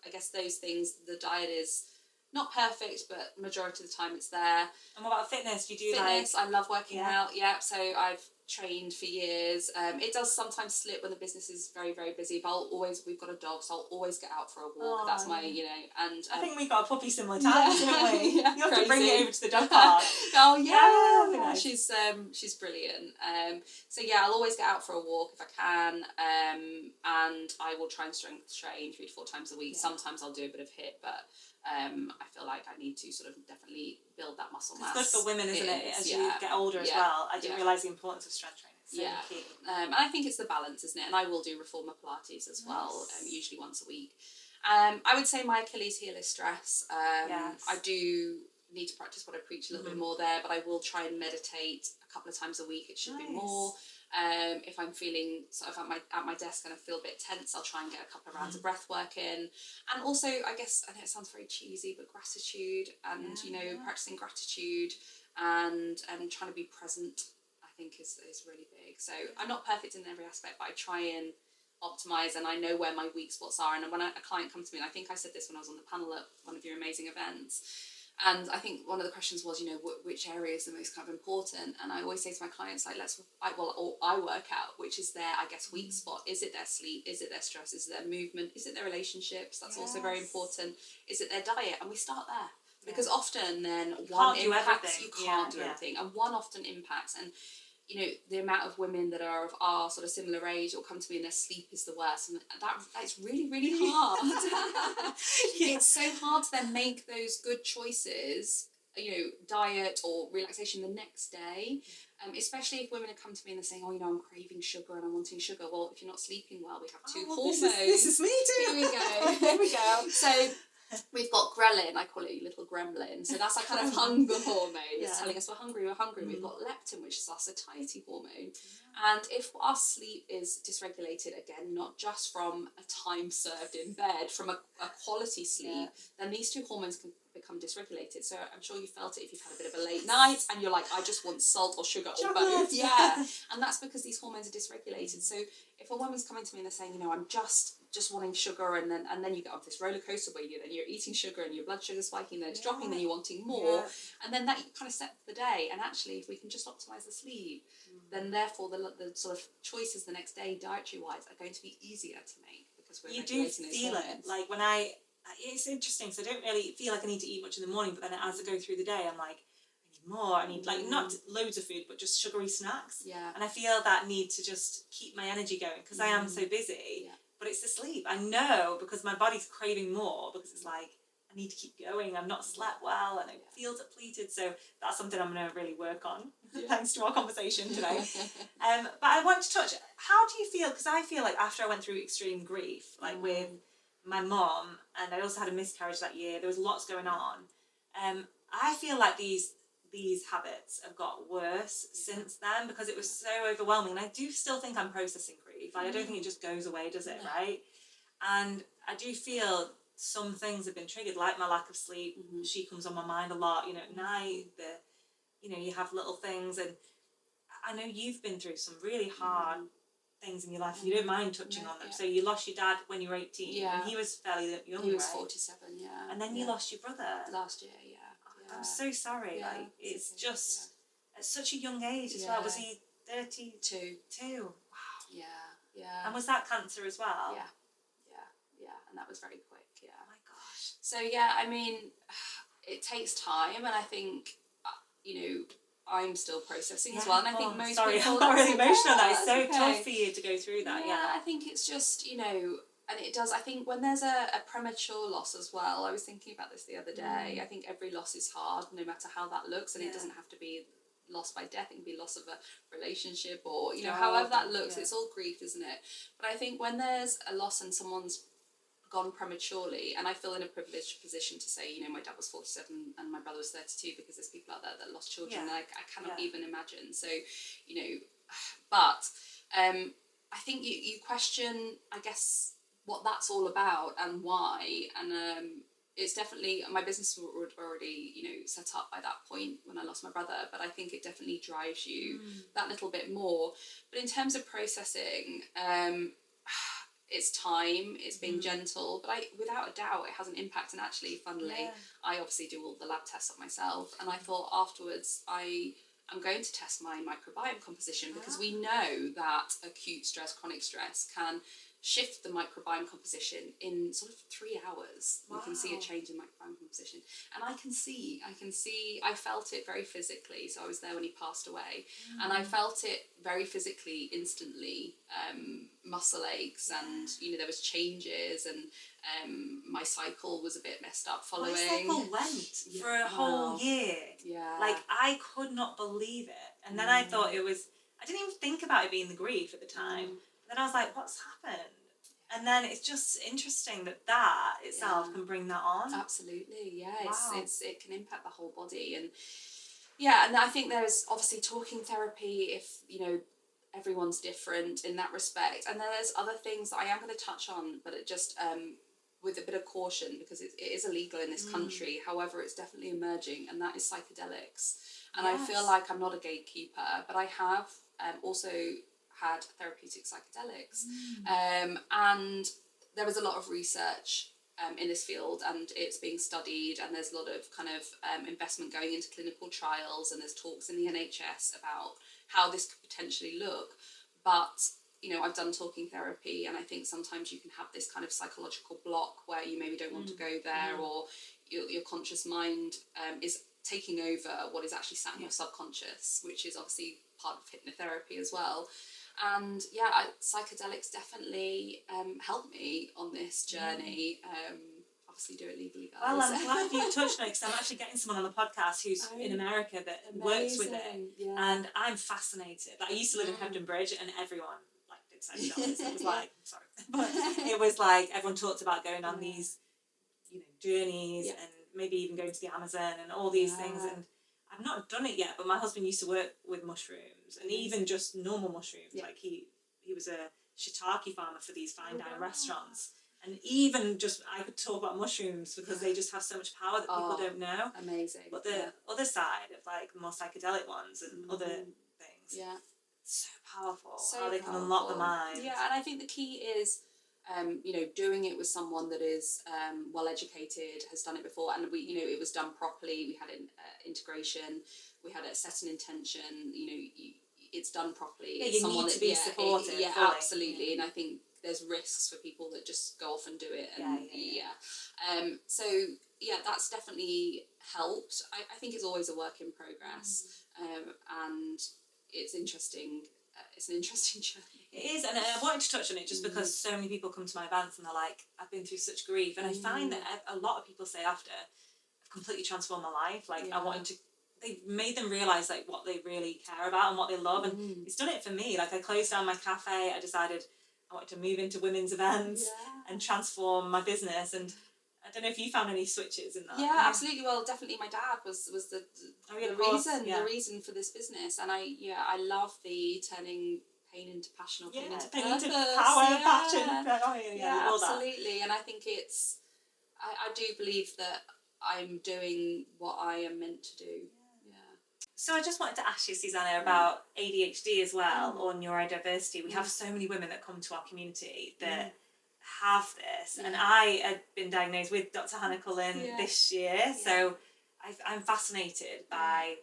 I guess those things. The diet is not perfect, but majority of the time it's there. And what about fitness? Do you do fitness? I love working out. Yeah, so I've trained for years. It does sometimes slip when the business is very, very busy, but we've got a dog, so I'll always get out for a walk. That's my, and I think we got a puppy similar times, didn't we? You have to bring it over to the dog park. She's brilliant. I'll always get out for a walk if I can, and I will try and strength train 3 to 4 times a week. Sometimes I'll do a bit of HIIT, but I feel like I need to sort of definitely build that muscle mass. It's good for women, isn't it? As you get older as well. I didn't realise the importance of strength training. It's so key. And I think it's the balance, isn't it? And I will do reformer Pilates as well, usually once a week. I would say my Achilles heel is stress. I do need to practice what I preach a little bit more there, but I will try and meditate a couple of times a week. It should be more. If I'm feeling sort of at my desk and I feel a bit tense, I'll try and get a couple of rounds of breath work in. And also, I guess, I know it sounds very cheesy, but gratitude and, practicing gratitude and trying to be present, I think is really big. So I'm not perfect in every aspect, but I try and optimize, and I know where my weak spots are. And when a client comes to me, and I think I said this when I was on the panel at one of your amazing events, and I think one of the questions was, which area is the most kind of important? And I always say to my clients, like, I work out which is their, I guess, weak spot. Is it their sleep? Is it their stress? Is it their movement? Is it their relationships? That's also very important. Is it their diet? And we start there. Because often then one impacts, you can't do everything. And one often impacts. And the amount of women that are of our sort of similar age will come to me and their sleep is the worst, and that's really, really hard. It's so hard to then make those good choices, diet or relaxation the next day, especially if women have come to me and they're saying, I'm craving sugar and I'm wanting sugar. Well, if you're not sleeping well, we have 2 hormones. This is me too. Here we go. So we've got ghrelin, I call it a little gremlin. So that's our kind of hunger hormone. It's telling us we're hungry. We've got leptin, which is our satiety hormone. And if our sleep is dysregulated, again, not just from a time served in bed, from a quality sleep, then these 2 hormones can become dysregulated. So I'm sure you felt it if you've had a bit of a late night and you're like, I just want salt or sugar or both. Yeah. And that's because these hormones are dysregulated. So if a woman's coming to me and they're saying, you know, I'm just wanting sugar, and then you get off this roller coaster where you're eating sugar and your blood sugar's spiking, then it's dropping, then you're wanting more, and then that kind of sets the day. And actually, if we can just optimize the sleep, then therefore the sort of choices the next day dietary wise are going to be easier to make, because we're regulating those feel hormones. it, like when it's interesting, so I don't really feel like I need to eat much in the morning, but then as I go through the day, I'm like, I need more, I need like not loads of food, but just sugary snacks. And I feel that need to just keep my energy going, because I am so busy. But it's the sleep. I know, because my body's craving more, because it's like, I need to keep going. I've not slept well and I feel depleted. So that's something I'm going to really work on, thanks to our conversation today. But I want to touch, how do you feel? Because I feel like after I went through extreme grief, like with my mom, and I also had a miscarriage that year, there was lots going on. I feel like these habits have got worse since then, because it was so overwhelming. And I do still think I'm processing grief. Like, I don't think it just goes away, does it? Right? And I do feel some things have been triggered, like my lack of sleep. She comes on my mind a lot, you know, at night. You have little things, and I know you've been through some really hard things in your life. You don't mind touching on them. So you lost your dad when you were 18, and he was fairly young. He was right? 47, and then you lost your brother last year. I'm so sorry. Like, it's just at such a young age as well. Was he 32? Wow. Yeah. And was that cancer as well? Yeah. And that was very quick. Yeah. Oh my gosh. So yeah, I mean, it takes time, and I think, you know, I'm still processing as well. And I think most people. I'm really emotional. That is so tough for you to go through that. Yeah, I think it's just, you know. And it does, I think when there's a premature loss as well, I was thinking about this the other day, I think every loss is hard, no matter how that looks, and it doesn't have to be loss by death, it can be loss of a relationship, or, you know, however that looks, it's all grief, isn't it? But I think when there's a loss and someone's gone prematurely, and I feel in a privileged position to say, you know, my dad was 47 and my brother was 32, because there's people out there that lost children, and I cannot even imagine. So, you know, but I think you question, I guess, what that's all about and why, and it's definitely, my business was already, you know, set up by that point when I lost my brother, but I think it definitely drives you that little bit more. But in terms of processing, it's time, it's being gentle, but without a doubt it has an impact. And actually, funnily, I obviously do all the lab tests on myself, and I thought afterwards I'm going to test my microbiome composition, because we know that acute stress, chronic stress can shift the microbiome composition in sort of 3 hours. You can see a change in microbiome composition, and I felt it very physically. So I was there when he passed away, and I felt it very physically instantly, muscle aches, and, you know, there was changes, and my cycle was a bit messed up following. My cycle went for a whole year. Like, I could not believe it, and then I thought it was, I didn't even think about it being the grief at the time. Then I was like, what's happened? And then it's just interesting that itself can bring that on. Absolutely, yeah. Wow. It can impact the whole body. And yeah, and I think there's obviously talking therapy, if, you know, everyone's different in that respect. And then there's other things that I am going to touch on, but it just with a bit of caution, because it is illegal in this country. However, it's definitely emerging, and that is psychedelics. And I feel like I'm not a gatekeeper, but I have also had therapeutic psychedelics, and there was a lot of research in this field, and it's being studied, and there's a lot of kind of investment going into clinical trials, and there's talks in the NHS about how this could potentially look. But, you know, I've done talking therapy, and I think sometimes you can have this kind of psychological block where you maybe don't want to go there, or your conscious mind is taking over what is actually sat in your subconscious, which is obviously part of hypnotherapy as well. And yeah, psychedelics definitely helped me on this journey. Obviously do it legally, guys. Well, I'm glad you touched on it, because I'm actually getting someone on the podcast who's in America that works with it, and I'm fascinated. Like, I used to live in Hebden Bridge, and everyone like did psychedelics. It was like, sorry, but it was like everyone talked about going on these, you know, journeys, and maybe even going to the Amazon and all these things. And I've not done it yet, but my husband used to work with mushrooms, and even just normal mushrooms. Like he was a shiitake farmer for these fine dine restaurants, And even just, I could talk about mushrooms because they just have so much power that people don't know. Amazing. But the other side of like more psychedelic ones and other things, so powerful. So how they can unlock the mind. Yeah, and I think the key is, doing it with someone that is well educated, has done it before, and we, it was done properly. We had an integration. We had a set an intention. It's done properly. Yeah, it's you need to be supported. Yeah, fully. absolutely. And I think there's risks for people that just go off and do it. And so that's definitely helped. I think it's always a work in progress, and it's interesting. It's an interesting journey. It is, and I wanted to touch on it just because so many people come to my events and they're like, I've been through such grief, and I find that a lot of people say after, I've completely transformed my life. Like I wanted to. They've made them realise like what they really care about and what they love, and it's done it for me. Like I closed down my cafe. I decided I wanted to move into women's events and transform my business. And I don't know if you found any switches in that. Yeah, absolutely. Well, definitely, my dad was the reason for this business, and I love the turning pain into passion or pain into purpose. Power, passion. Absolutely. And I think it's. I do believe that I'm doing what I am meant to do. So I just wanted to ask you, Susannah, about ADHD as well, or neurodiversity. We have so many women that come to our community that have this, and I had been diagnosed with Dr. Hannah Cullen this year, so I'm fascinated by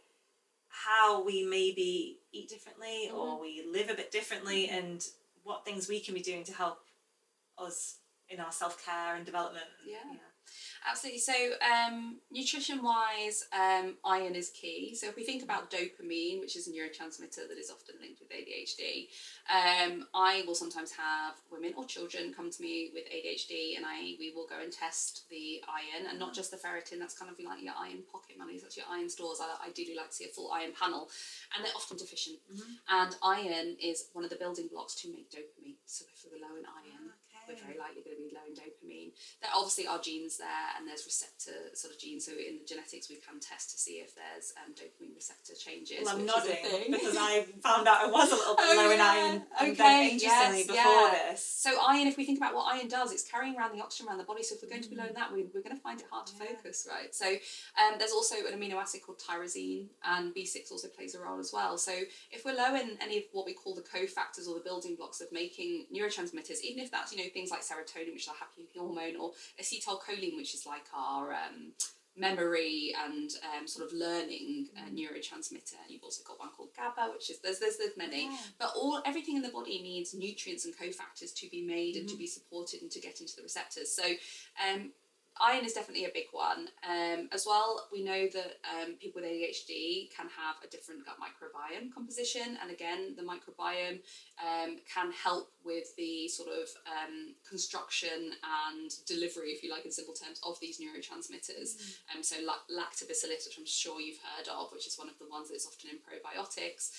how we maybe eat differently or we live a bit differently, and what things we can be doing to help us in our self-care and development. Absolutely. So nutrition-wise, iron is key. So if we think about dopamine, which is a neurotransmitter that is often linked with ADHD, I will sometimes have women or children come to me with ADHD, and we will go and test the iron, and not just the ferritin. That's kind of like your iron pocket money. That's your iron stores. I ideally like to see a full iron panel, and they're often deficient. And iron is one of the building blocks to make dopamine. So if we're low in iron, we're very likely going to be low in dopamine. There obviously are genes there, and there's receptor sort of genes. So in the genetics, we can test to see if there's dopamine receptor changes. Well, I'm nodding because I found out I was a little bit low in iron. Interestingly, before this. So iron, if we think about what iron does, it's carrying around the oxygen around the body. So if we're going to be low in that, we're going to find it hard to focus, right? So there's also an amino acid called tyrosine, and B6 also plays a role as well. So if we're low in any of what we call the cofactors or the building blocks of making neurotransmitters, even if that's things like serotonin, which is our happy hormone, or acetylcholine, which is like our memory and sort of learning neurotransmitter. And you've also got one called GABA, which is there's many, but everything in the body needs nutrients and cofactors to be made and to be supported and to get into the receptors. So iron is definitely a big one. As well, we know that people with ADHD can have a different gut microbiome composition, and again, the microbiome can help with the sort of construction and delivery, if you like, in simple terms, of these neurotransmitters. So lactobacillus, which I'm sure you've heard of, which is one of the ones that's often in probiotics,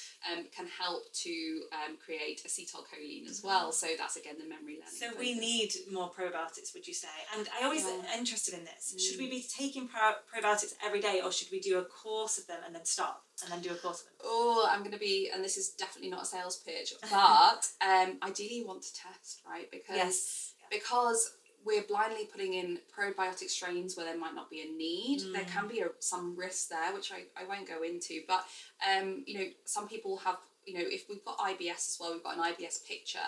can help to create acetylcholine as well. So that's again the memory learning. So we need more probiotics, would you say? And I always interested in this. Should we be taking probiotics every day, or should we do a course of them and then stop and then do a course of them? Oh, I'm going to be, and this is definitely not a sales pitch, but ideally you want to test, right? Because we're blindly putting in probiotic strains where there might not be a need. There can be some risks there, which I won't go into, but some people have, if we've got IBS as well, we've got an IBS picture.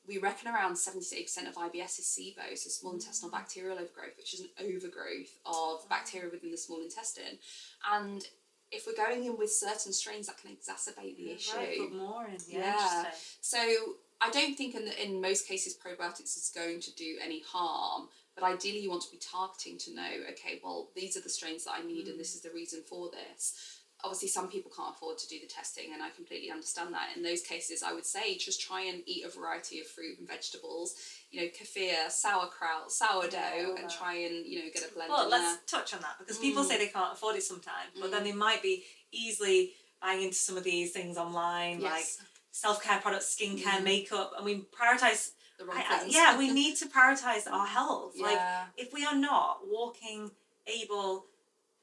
We reckon around 70% to 80% of IBS is SIBO, so small intestinal bacterial overgrowth, which is an overgrowth of bacteria within the small intestine. And if we're going in with certain strains, that can exacerbate the issue. Right, put more in. So I don't think in most cases probiotics is going to do any harm, but ideally you want to be targeting to know, okay, well, these are the strains that I need and this is the reason for this. Obviously, some people can't afford to do the testing, and I completely understand that. In those cases, I would say just try and eat a variety of fruit and vegetables, kefir, sauerkraut, sourdough, and try and, get a blend in there. Well, let's touch on that, because people say they can't afford it sometimes, but then they might be easily buying into some of these things online, like self-care products, skincare, makeup, and we prioritise the wrong things. We need to prioritise our health. Like, if we are not walking, able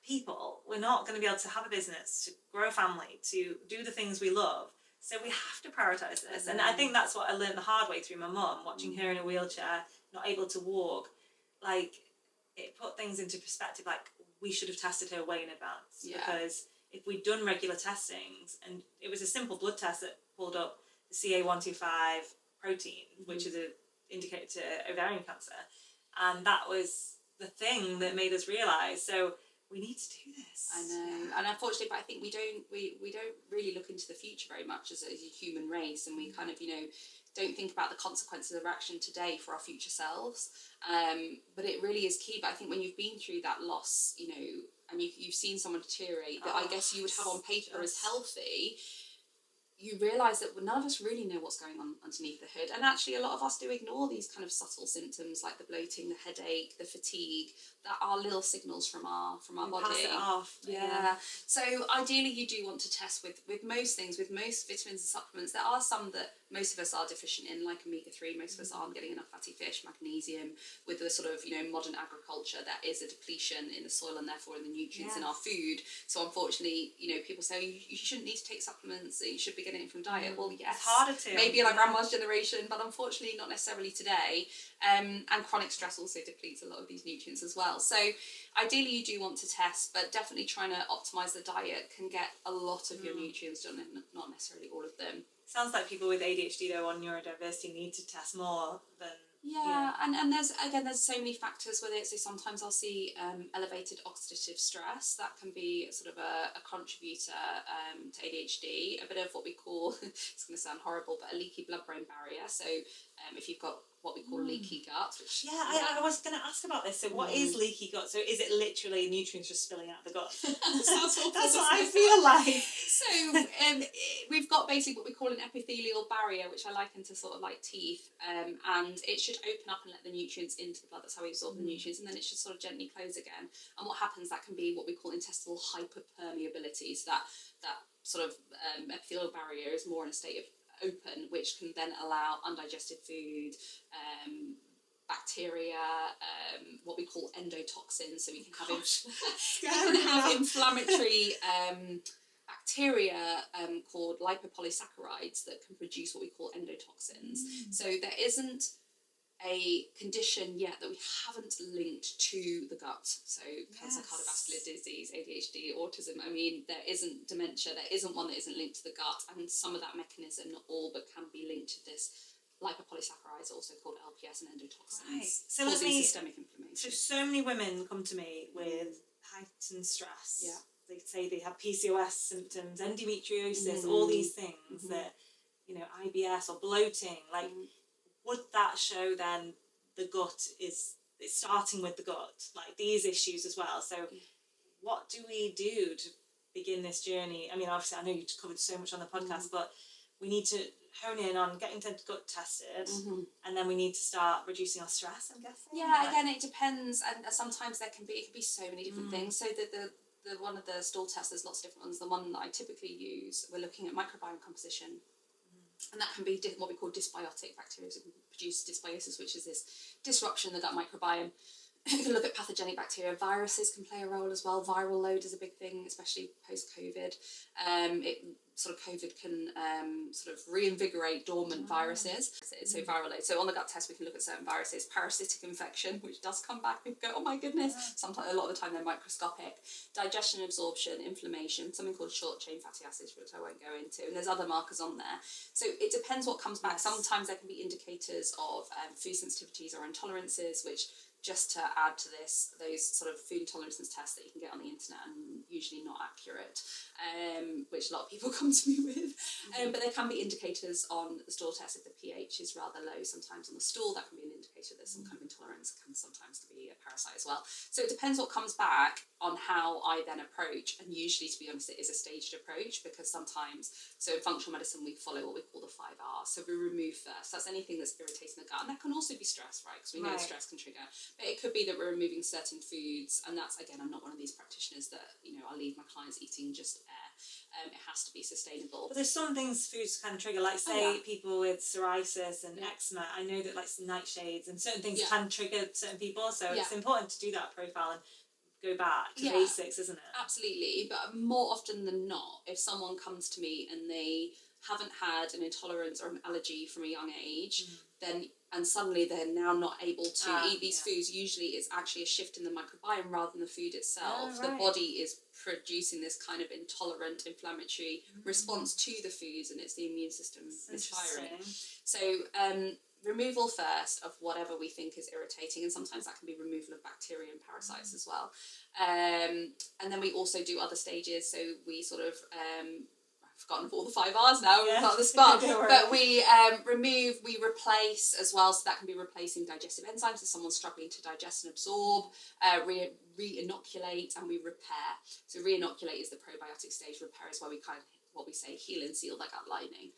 people, we're not going to be able to have a business, to grow a family, to do the things we love. So we have to prioritise this. And I think that's what I learned the hard way through my mum, watching her in a wheelchair not able to walk, like, it put things into perspective. Like, we should have tested her way in advance, because if we'd done regular testings, and it was a simple blood test that pulled up the CA125 protein, which is an indicator to ovarian cancer, and that was the thing that made us realise, so we need to do this. I know, and unfortunately, but I think we don't really look into the future very much as a human race, and we kind of, don't think about the consequences of our action today for our future selves. But it really is key. But I think when you've been through that loss, and you've seen someone deteriorate that I guess you would have on paper as healthy, you realise that none of us really know what's going on underneath the hood. And actually, a lot of us do ignore these kind of subtle symptoms like the bloating, the headache, the fatigue, that are little signals from our body. Pass it off. Yeah. So ideally, you do want to test with most things, with most vitamins and supplements. There are some that most of us are deficient in, like omega-3. Most of us aren't getting enough fatty fish, magnesium. With the sort of modern agriculture, that is a depletion in the soil and therefore in the nutrients in our food. So unfortunately, people say you shouldn't need to take supplements. You should be getting it from diet. Well, yes, it's harder to. Maybe like grandma's generation, but unfortunately not necessarily today. And chronic stress also depletes a lot of these nutrients as well. So ideally you do want to test, but definitely trying to optimise the diet can get a lot of your nutrients done, and not necessarily all of them. Sounds like people with ADHD though on neurodiversity need to test more than. And there's so many factors with it. So sometimes I'll see elevated oxidative stress. That can be sort of a contributor to ADHD. A bit of what we call, it's going to sound horrible, but a leaky blood-brain barrier. So if you've got what we call leaky gut, which I was going to ask about this. So what is leaky gut? So is it literally nutrients just spilling out of the gut? That's what I feel like. So we've got basically what we call an epithelial barrier, which I liken to sort of like teeth, and it should open up and let the nutrients into the blood. That's how we absorb the nutrients, and then it should sort of gently close again. And what happens, that can be what we call intestinal hyperpermeability. So that sort of epithelial barrier is more in a state of open, which can then allow undigested food, bacteria, what we call endotoxins. So we can have inflammatory bacteria called lipopolysaccharides that can produce what we call endotoxins. So there isn't a condition yet that we haven't linked to the gut. So cancer, cardiovascular disease, ADHD, autism. I mean, there isn't dementia, there isn't one that isn't linked to the gut, and some of that mechanism, not all, but can be linked to this lipopolysaccharides, also called LPS, and endotoxins, so causing systemic inflammation. So many women come to me with heightened stress. Yeah. They say they have PCOS symptoms, endometriosis, all these things that, IBS or bloating, like, would that show then the gut it's starting with the gut, like these issues as well? So what do we do to begin this journey? I mean, obviously I know you covered so much on the podcast, but we need to hone in on getting the gut tested, and then we need to start reducing our stress, I'm guessing. Again, it depends, and sometimes it can be so many different things. So the one of the stool tests, there's lots of different ones. The one that I typically use, we're looking at microbiome composition. And that can be what we call dysbiotic bacteria. So it can produce dysbiosis, which is this disruption in the gut microbiome. You can look at pathogenic bacteria. Viruses can play a role as well. Viral load is a big thing, especially post-COVID. COVID can sort of reinvigorate dormant viruses. So viral load. So on the gut test, we can look at certain viruses. Parasitic infection, which does come back. People go, oh my goodness. Sometimes, a lot of the time, they're microscopic. Digestion, absorption, inflammation, something called short-chain fatty acids, which I won't go into. And there's other markers on there. So it depends what comes back. Sometimes there can be indicators of food sensitivities or intolerances, which, just to add to this, those sort of food intolerances tests that you can get on the internet and usually not accurate, which a lot of people come to me with. But there can be indicators on the stool test if the pH is rather low. Sometimes on the stool, that can be an indicator there's some kind of intolerance. It can sometimes be a parasite as well. So it depends what comes back on how I then approach. And usually, to be honest, it is a staged approach, because sometimes, so in functional medicine, we follow what we call the 5 R's. So we remove first. That's anything that's irritating the gut. And that can also be stress, right? Because we know stress can trigger. But it could be that we're removing certain foods, and that's, again, I'm not one of these practitioners that, I'll leave my clients eating just air. It has to be sustainable. But there's some things foods can trigger, like say people with psoriasis and eczema. I know that like nightshades and certain things can trigger certain people, so it's important to do that profile and go back to basics, isn't it? Absolutely, but more often than not, if someone comes to me and they haven't had an intolerance or an allergy from a young age, then and suddenly they're now not able to eat these foods, usually it's actually a shift in the microbiome rather than the food itself. The body is producing this kind of intolerant, inflammatory response to the foods, and it's the immune system misfiring. So removal first of whatever we think is irritating, and sometimes that can be removal of bacteria and parasites as well. And then we also do other stages, so we sort of I've forgotten all the 5 R's now, we've got the spot. But we remove, we replace as well, so that can be replacing digestive enzymes if someone's struggling to digest and absorb, re-inoculate, and we repair. So re-inoculate is the probiotic stage, repair is where we kind of what we say heal and seal that gut lining,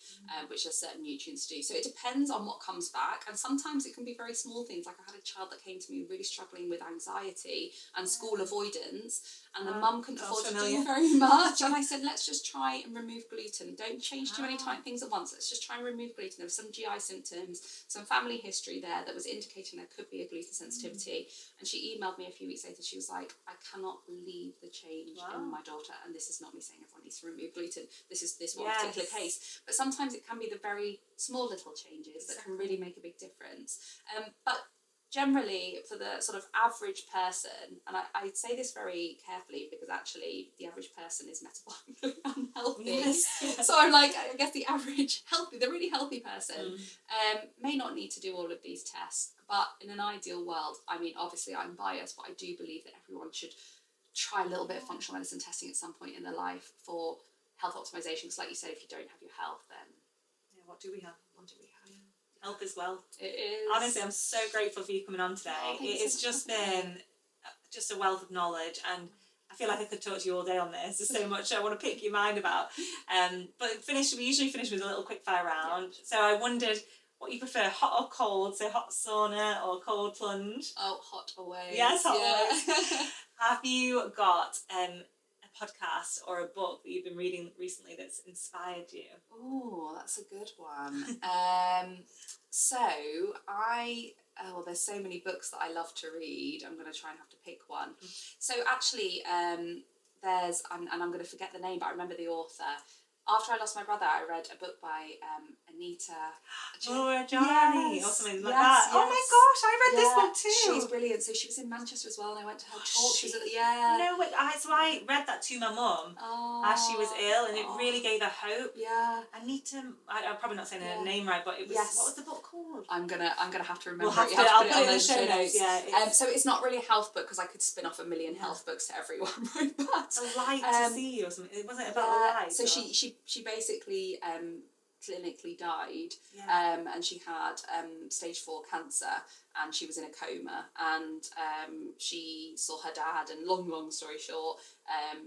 which has certain nutrients do. So it depends on what comes back, and sometimes it can be very small things. Like I had a child that came to me really struggling with anxiety and school avoidance, and the mum couldn't afford to do very much, and I said, let's just try and remove gluten. Don't change too many things at once. Let's just try and remove gluten. There were some GI symptoms, some family history there that was indicating there could be a gluten sensitivity, and she emailed me a few weeks later. She was like, I cannot believe the change in my daughter, and this is not me saying everyone needs to remove gluten. This is this one particular case, but sometimes it can be the very small little changes that can really make a big difference. But generally, for the sort of average person, and I say this very carefully because actually the average person is metabolically unhealthy. So I'm like, I guess the average healthy, the really healthy person may not need to do all of these tests, but in an ideal world, I mean, obviously I'm biased, but I do believe that everyone should try a little bit of functional medicine testing at some point in their life for health optimization, because like you said, if you don't have your health, then what do we have? Health is wealth. It is. Honestly, I'm so grateful for you coming on today. It's just been just a wealth of knowledge, and I feel like I could talk to you all day on this. There's so much I want to pick your mind about. But we usually finish with a little quick fire round. So I wondered what you prefer, hot or cold? So hot sauna or cold plunge? Oh, hot always. Yes, hot always. Have you got a podcast or a book that you've been reading recently that's inspired you? Oh, that's a good one. There's so many books that I love to read. I'm going to try and have to pick one. So actually, and I'm going to forget the name, but I remember the author. After I lost my brother, I read a book by Anita Johnny or something like that. Oh my gosh, I read this one too. She's brilliant. So she was in Manchester as well, and I went to her talk. She was No, wait, so I read that to my mum as she was ill, and it really gave her hope. Yeah. Anita, I'm probably not saying her name right, but it was what was the book called? I'm gonna have to remember. I'll put it in the show notes. Yeah. So it's not really a health book because I could spin off a million health books to everyone, right? But a light to see or something. It wasn't about a light. So she basically clinically died, and she had stage 4 cancer, and she was in a coma, and she saw her dad, and long story short,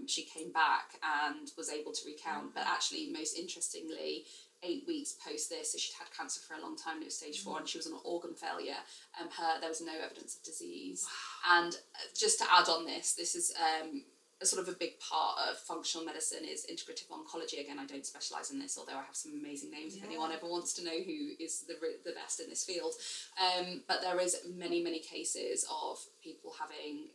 she came back and was able to recount, but actually most interestingly, 8 weeks post this, so she'd had cancer for a long time, and it was stage 4, and she was on organ failure, there was no evidence of disease. And just to add on this is a sort of a big part of functional medicine is integrative oncology. Again, I don't specialise in this, although I have some amazing names if anyone ever wants to know who is the best in this field. But there is many cases of people having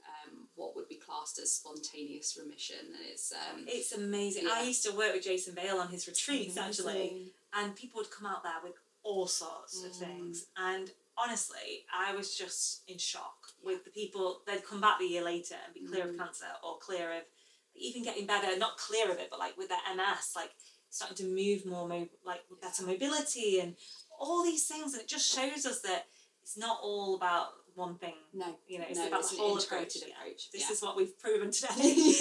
what would be classed as spontaneous remission, and it's amazing. I used to work with Jason Bale on his retreats actually, and people would come out there with all sorts of things, and honestly, I was just in shock with the people. They'd come back the year later and be clear of cancer, or clear of even getting better, not clear of it, but like with their MS, like starting to move more, with better mobility and all these things. And it just shows us that it's not all about one thing. No, it's about the whole approach. This is what we've proven today.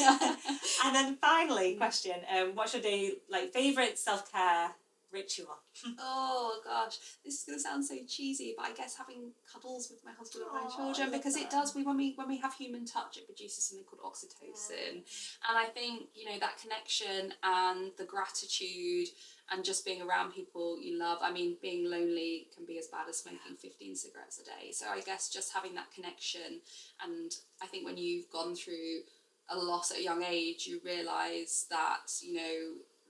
And then finally, question: what's your day favourite self-care ritual? Oh gosh, this is going to sound so cheesy, but I guess having cuddles with my husband and my children, because it does. When we have human touch, it produces something called oxytocin, and I think that connection and the gratitude and just being around people you love. I mean, being lonely can be as bad as smoking 15 cigarettes a day. So I guess just having that connection, and I think when you've gone through a loss at a young age, you realise that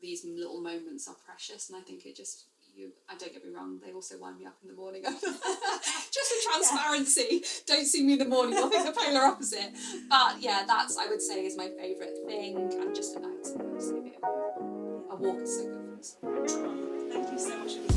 these little moments are precious, and I think it just don't get me wrong, they also wind me up in the morning. Just for transparency, don't see me in the morning, you'll think the polar opposite. But yeah, that's, I would say, is my favourite thing, and just a night, a walk is so good. things. Thank you so much for